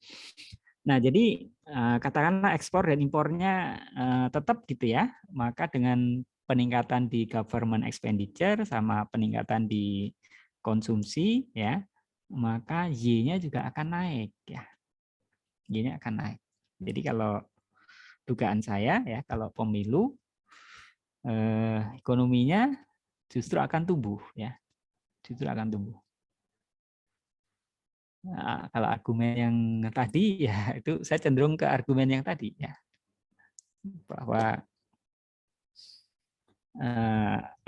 [SPEAKER 1] Nah jadi katakanlah ekspor dan impornya tetap gitu ya, maka dengan peningkatan di government expenditure sama peningkatan di konsumsi ya, maka Y-nya juga akan naik ya. Y-nya akan naik. Jadi kalau dugaan saya ya, kalau pemilu ekonominya justru akan tumbuh ya. Justru akan tumbuh. Nah, kalau argumen yang tadi ya itu saya cenderung ke argumen yang tadi ya. Bahwa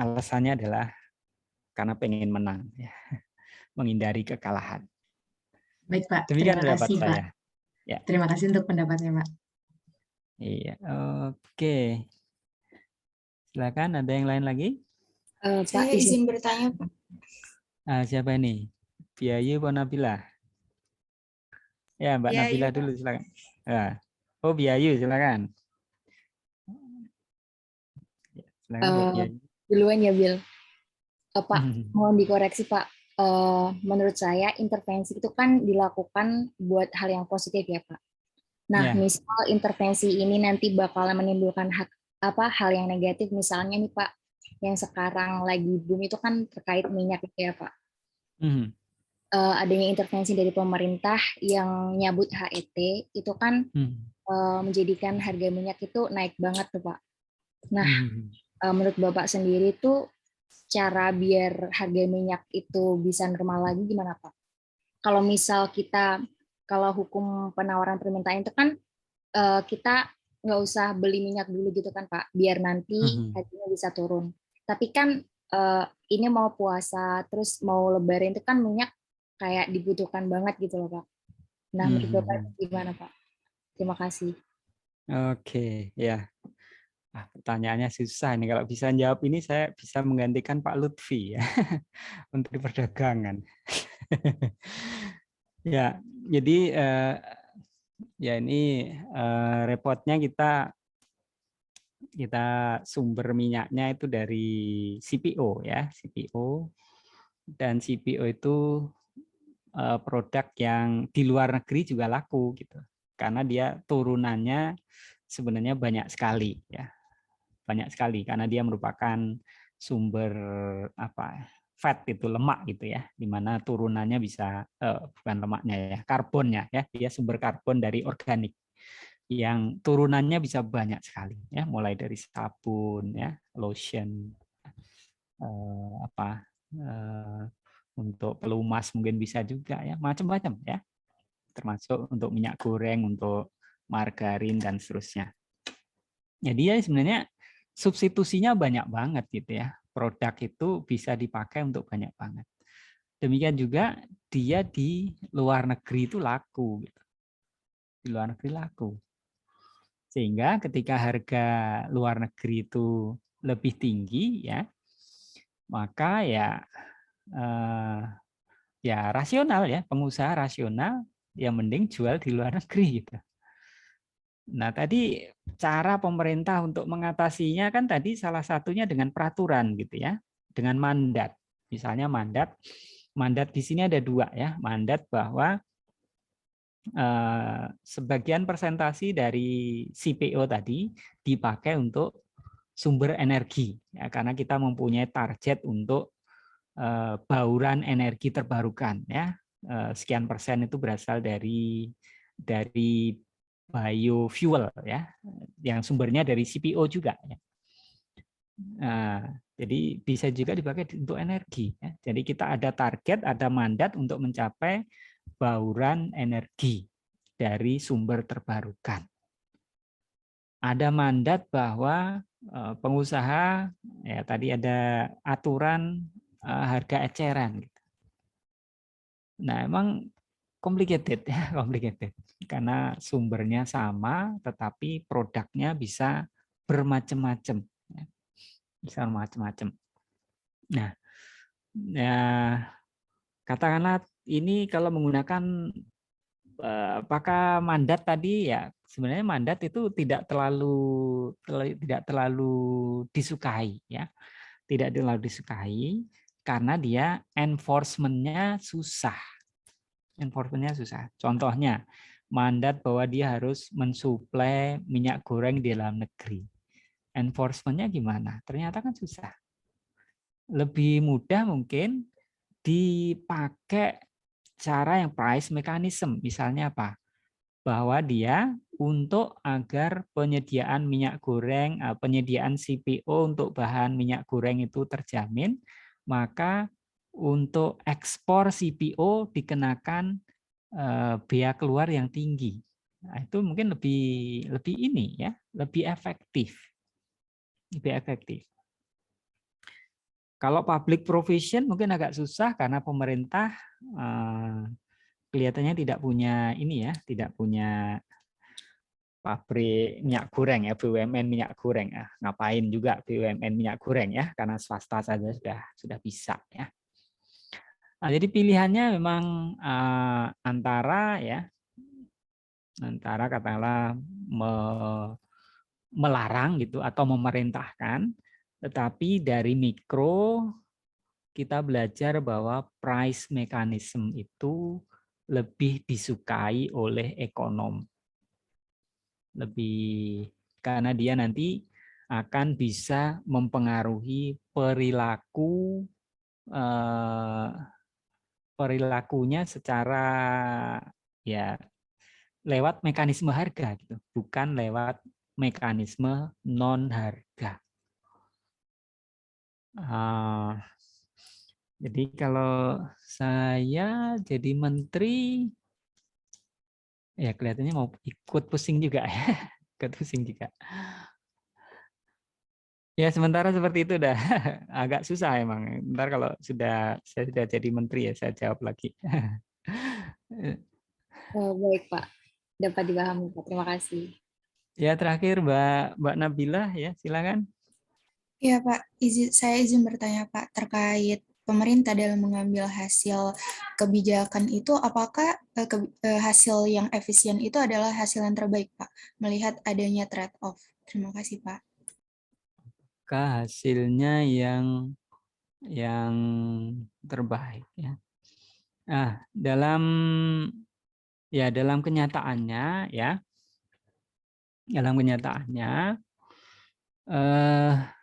[SPEAKER 1] alasannya adalah karena pengen menang ya. Menghindari kekalahan.
[SPEAKER 6] Baik Pak,
[SPEAKER 1] Demikian
[SPEAKER 6] terima
[SPEAKER 1] pendapat
[SPEAKER 6] kasih
[SPEAKER 1] saya.
[SPEAKER 6] Pak.
[SPEAKER 1] Ya.
[SPEAKER 6] Terima kasih untuk pendapatnya Pak.
[SPEAKER 1] Iya, oke. Silakan, ada yang lain lagi?
[SPEAKER 6] Pak,
[SPEAKER 7] Saya izin bertanya, Pak.
[SPEAKER 1] Siapa ini? Biayu Nabila. Ya, Mbak
[SPEAKER 5] Biayu,
[SPEAKER 1] Nabila dulu silakan. Oh, Biayu silakan. Silakan Mbak Biayu.
[SPEAKER 8] Duluan ya, Bil. Pak, mohon dikoreksi Pak. Menurut saya intervensi itu kan dilakukan buat hal yang positif ya Pak. Nah, misal intervensi ini nanti bakalan menimbulkan hal yang negatif, misalnya nih Pak, yang sekarang lagi boom itu kan terkait minyak ya Pak. Adanya intervensi dari pemerintah yang nyabut HET itu kan menjadikan harga minyak itu naik banget tuh Pak. Nah, menurut Bapak sendiri tuh cara biar harga minyak itu bisa normal lagi gimana Pak? Kalau misal kalau hukum penawaran permintaan itu kan kita nggak usah beli minyak dulu gitu kan Pak, biar nanti harganya bisa turun. Tapi kan ini mau puasa, terus mau lebaran itu kan minyak kayak dibutuhkan banget gitu loh Pak. Nah, menurut Bapak gimana Pak? Terima kasih.
[SPEAKER 1] Oke, ya. Pertanyaannya susah ini. Kalau bisa jawab ini saya bisa menggantikan Pak Lutfi ya, Menteri Perdagangan. Ya, jadi ya ini repotnya kita sumber minyaknya itu dari CPO ya, CPO, dan CPO itu produk yang di luar negeri juga laku gitu, karena dia turunannya sebenarnya banyak sekali ya. Banyak sekali karena dia merupakan sumber fat itu, lemak gitu ya, di mana turunannya bisa bukan lemaknya ya, karbonnya ya, dia sumber karbon dari organik yang turunannya bisa banyak sekali ya, mulai dari sabun ya, lotion, untuk pelumas mungkin bisa juga ya, macam-macam ya, termasuk untuk minyak goreng, untuk margarin dan seterusnya. Jadi ya sebenarnya substitusinya banyak banget gitu ya. Produk itu bisa dipakai untuk banyak banget. Demikian juga dia di luar negeri itu laku gitu. Di luar negeri laku. Sehingga ketika harga luar negeri itu lebih tinggi ya, maka ya rasional ya, pengusaha rasional yang mending jual di luar negeri gitu. Nah, tadi cara pemerintah untuk mengatasinya kan tadi salah satunya dengan peraturan gitu ya, dengan mandat. Misalnya mandat di sini ada 2 ya, mandat bahwa sebagian persentasi dari CPO tadi dipakai untuk sumber energi, ya, karena kita mempunyai target untuk bauran energi terbarukan, ya. Sekian persen itu berasal dari biofuel, ya, yang sumbernya dari CPO juga, ya. Nah, jadi bisa juga dipakai untuk energi, ya. Jadi kita ada target, ada mandat untuk mencapai bauran energi dari sumber terbarukan. Ada mandat bahwa pengusaha, ya tadi ada aturan harga eceran. Nah, emang complicated, ya, complicated, karena sumbernya sama, tetapi produknya bisa bermacam-macam, ya. Bisa macam-macam. Nah, ya, katakanlah ini kalau menggunakan apakah mandat tadi, ya sebenarnya mandat itu tidak terlalu disukai, ya, tidak terlalu disukai karena dia enforcement-nya susah. Enforcement-nya susah. Contohnya mandat bahwa dia harus mensuplai minyak goreng di dalam negeri. Enforcement-nya gimana? Ternyata kan susah. Lebih mudah mungkin dipakai cara yang price mechanism, misalnya apa? Bahwa dia untuk agar penyediaan minyak goreng, penyediaan CPO untuk bahan minyak goreng itu terjamin, maka untuk ekspor CPO dikenakan bea keluar yang tinggi. Nah, itu mungkin lebih ini, ya, lebih efektif. Lebih efektif. Kalau public provision mungkin agak susah karena pemerintah kelihatannya tidak punya ini, ya, tidak punya pabrik minyak goreng, ya, BUMN minyak goreng, ya. Ngapain juga BUMN minyak goreng, ya, karena swasta saja sudah bisa, ya. Nah, jadi pilihannya memang antara katakanlah melarang gitu atau memerintahkan, tetapi dari mikro kita belajar bahwa price mechanism itu lebih disukai oleh ekonom. Lebih karena dia nanti akan bisa mempengaruhi perilakunya secara, ya, lewat mekanisme harga gitu, bukan lewat mekanisme non harga. Jadi kalau saya jadi menteri, ya kelihatannya mau ikut pusing juga, ya. Ikut pusing juga. Ya sementara seperti itu udah agak susah emang. Ntar kalau saya sudah jadi menteri, ya saya jawab lagi.
[SPEAKER 8] Baik Pak, dapat dipahami Pak. Terima kasih.
[SPEAKER 1] Ya terakhir Mbak Nabila, ya silakan.
[SPEAKER 7] Ya Pak, saya izin bertanya Pak terkait pemerintah dalam mengambil hasil kebijakan itu, apakah hasil yang efisien itu adalah hasil yang terbaik Pak, melihat adanya trade-off? Terima kasih Pak.
[SPEAKER 1] Hasilnya yang terbaik, ya. Nah, dalam kenyataannya, ya,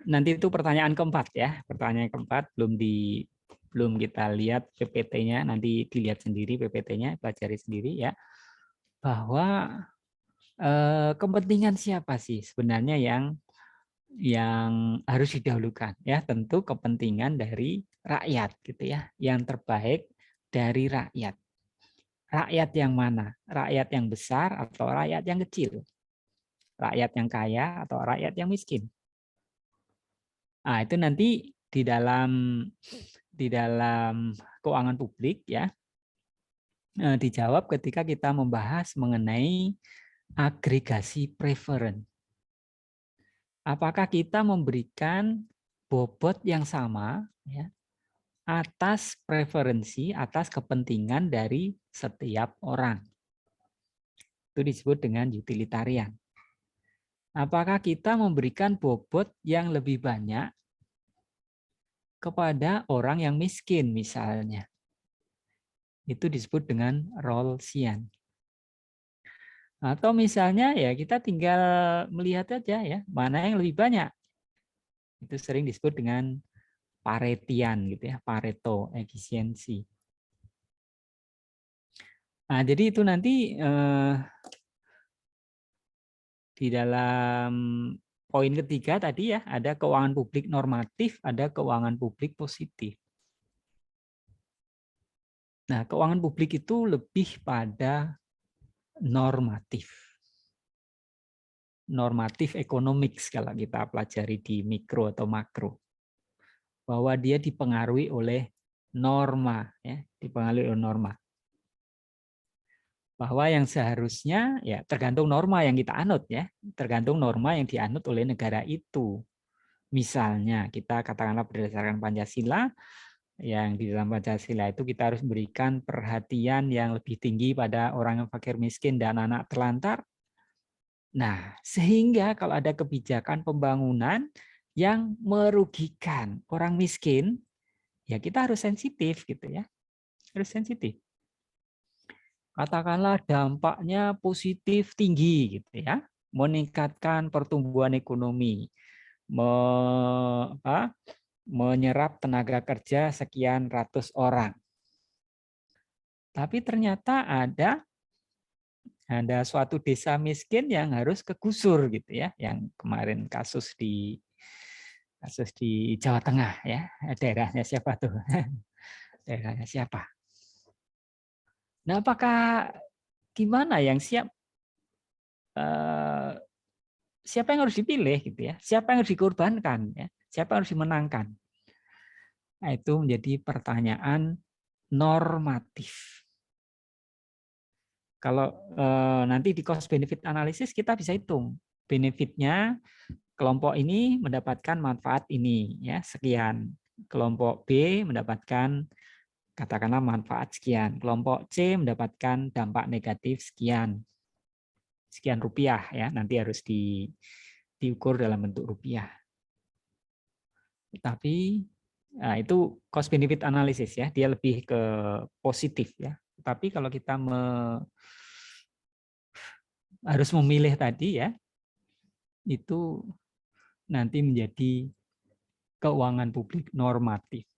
[SPEAKER 1] nanti itu pertanyaan keempat, ya, pertanyaan keempat belum kita lihat PPT-nya, nanti dilihat sendiri PPT-nya, pelajari sendiri, ya, bahwa kepentingan siapa sih sebenarnya yang harus didahulukan, ya, tentu kepentingan dari rakyat gitu, ya, yang terbaik dari rakyat. Rakyat yang mana? Rakyat yang besar atau rakyat yang kecil? Rakyat yang kaya atau rakyat yang miskin? Nah, itu nanti di dalam keuangan publik, ya, dijawab ketika kita membahas mengenai agregasi preferen. Apakah kita memberikan bobot yang sama, ya, atas preferensi, atas kepentingan dari setiap orang? Itu disebut dengan utilitarian. Apakah kita memberikan bobot yang lebih banyak kepada orang yang miskin misalnya? Itu disebut dengan Rawlsian. Atau misalnya ya kita tinggal melihat aja ya, mana yang lebih banyak. Itu sering disebut dengan Paretian gitu ya, Pareto efisiensi. Nah, jadi itu nanti di dalam poin ketiga tadi ya, ada keuangan publik normatif, ada keuangan publik positif. Nah, keuangan publik itu lebih pada normatif. Normatif economics kalau kita pelajari di mikro atau makro. Bahwa dia dipengaruhi oleh norma, ya, dipengaruhi oleh norma. Bahwa yang seharusnya ya tergantung norma yang kita anut ya, tergantung norma yang dianut oleh negara itu. Misalnya kita katakanlah berdasarkan Pancasila, yang di dalam Pancasila itu kita harus memberikan perhatian yang lebih tinggi pada orang yang fakir miskin dan anak terlantar. Nah, sehingga kalau ada kebijakan pembangunan yang merugikan orang miskin, ya kita harus sensitif gitu ya. Harus sensitif. Katakanlah dampaknya positif tinggi gitu ya. Meningkatkan pertumbuhan ekonomi, menyerap tenaga kerja sekian ratus orang. Tapi ternyata ada suatu desa miskin yang harus kegusur gitu ya, yang kemarin kasus di Jawa Tengah ya, daerahnya siapa tuh? Daerahnya siapa? Nah, apakah gimana yang siap? Siapa yang harus dipilih gitu ya? Siapa yang harus dikorbankan ya? Siapa yang harus dimenangkan? Nah, itu menjadi pertanyaan normatif. Kalau nanti di cost benefit analysis kita bisa hitung benefitnya, kelompok ini mendapatkan manfaat ini ya sekian, kelompok B mendapatkan katakanlah manfaat sekian, kelompok C mendapatkan dampak negatif sekian rupiah ya, nanti harus diukur dalam bentuk rupiah. Tapi nah itu cost benefit analysis ya, dia lebih ke positif ya. Tapi kalau kita harus memilih tadi ya, itu nanti menjadi keuangan publik normatif.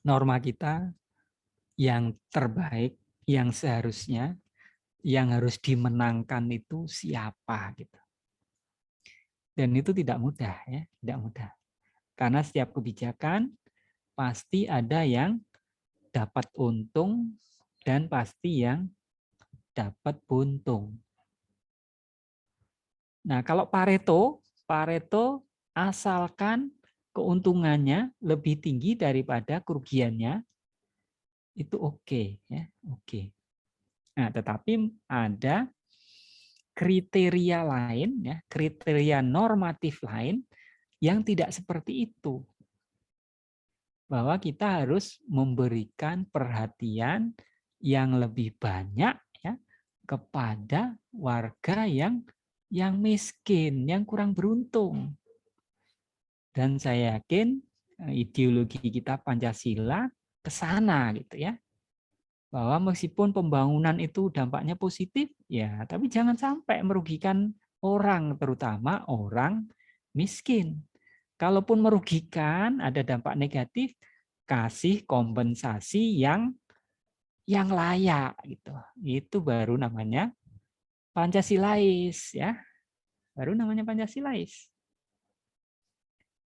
[SPEAKER 1] Norma kita yang terbaik, yang seharusnya, yang harus dimenangkan itu siapa gitu. Dan itu tidak mudah ya, tidak mudah. Karena setiap kebijakan pasti ada yang dapat untung dan pasti yang dapat buntung. Nah, kalau Pareto asalkan keuntungannya lebih tinggi daripada kerugiannya, itu oke ya, oke. Nah, tetapi ada kriteria lain ya, kriteria normatif lain yang tidak seperti itu. Bahwa kita harus memberikan perhatian yang lebih banyak ya kepada warga yang miskin, yang kurang beruntung. Dan saya yakin ideologi kita Pancasila ke sana gitu ya. Bahwa meskipun pembangunan itu dampaknya positif, ya, tapi jangan sampai merugikan orang, terutama orang miskin. Kalaupun merugikan, ada dampak negatif, kasih kompensasi yang layak gitu. Itu baru namanya Pancasilais ya. Baru namanya Pancasilais.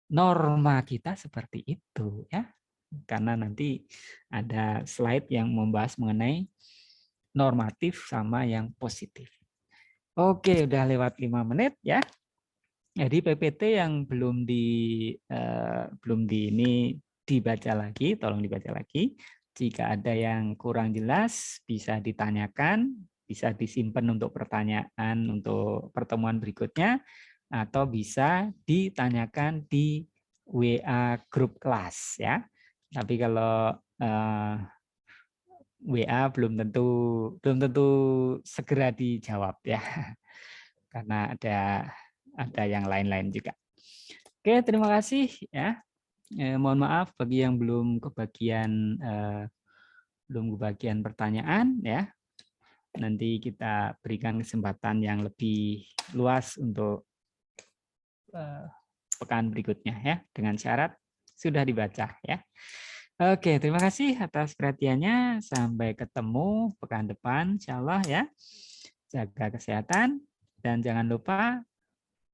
[SPEAKER 1] Norma kita seperti itu ya. Karena nanti ada slide yang membahas mengenai normatif sama yang positif. Oke, udah lewat 5 menit ya. Jadi PPT yang belum ini dibaca lagi, tolong dibaca lagi. Jika ada yang kurang jelas bisa ditanyakan, bisa disimpan untuk pertanyaan untuk pertemuan berikutnya, atau bisa ditanyakan di WA grup kelas ya. Tapi kalau WA belum tentu segera dijawab ya, karena ada yang lain-lain juga. Oke, terima kasih ya. Mohon maaf bagi yang belum kebagian pertanyaan ya. nanti kita berikan kesempatan yang lebih luas untuk pekan berikutnya ya, dengan syarat sudah dibaca ya. Oke, terima kasih atas perhatiannya. Sampai ketemu pekan depan insyaallah ya. Jaga kesehatan dan jangan lupa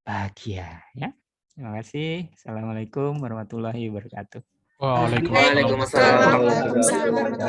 [SPEAKER 1] bahagia ya. Terima kasih. Assalamualaikum warahmatullahi wabarakatuh.
[SPEAKER 3] Waalaikumsalam.
[SPEAKER 2] Waalaikumsalam.
[SPEAKER 7] Waalaikumsalam warahmatullahi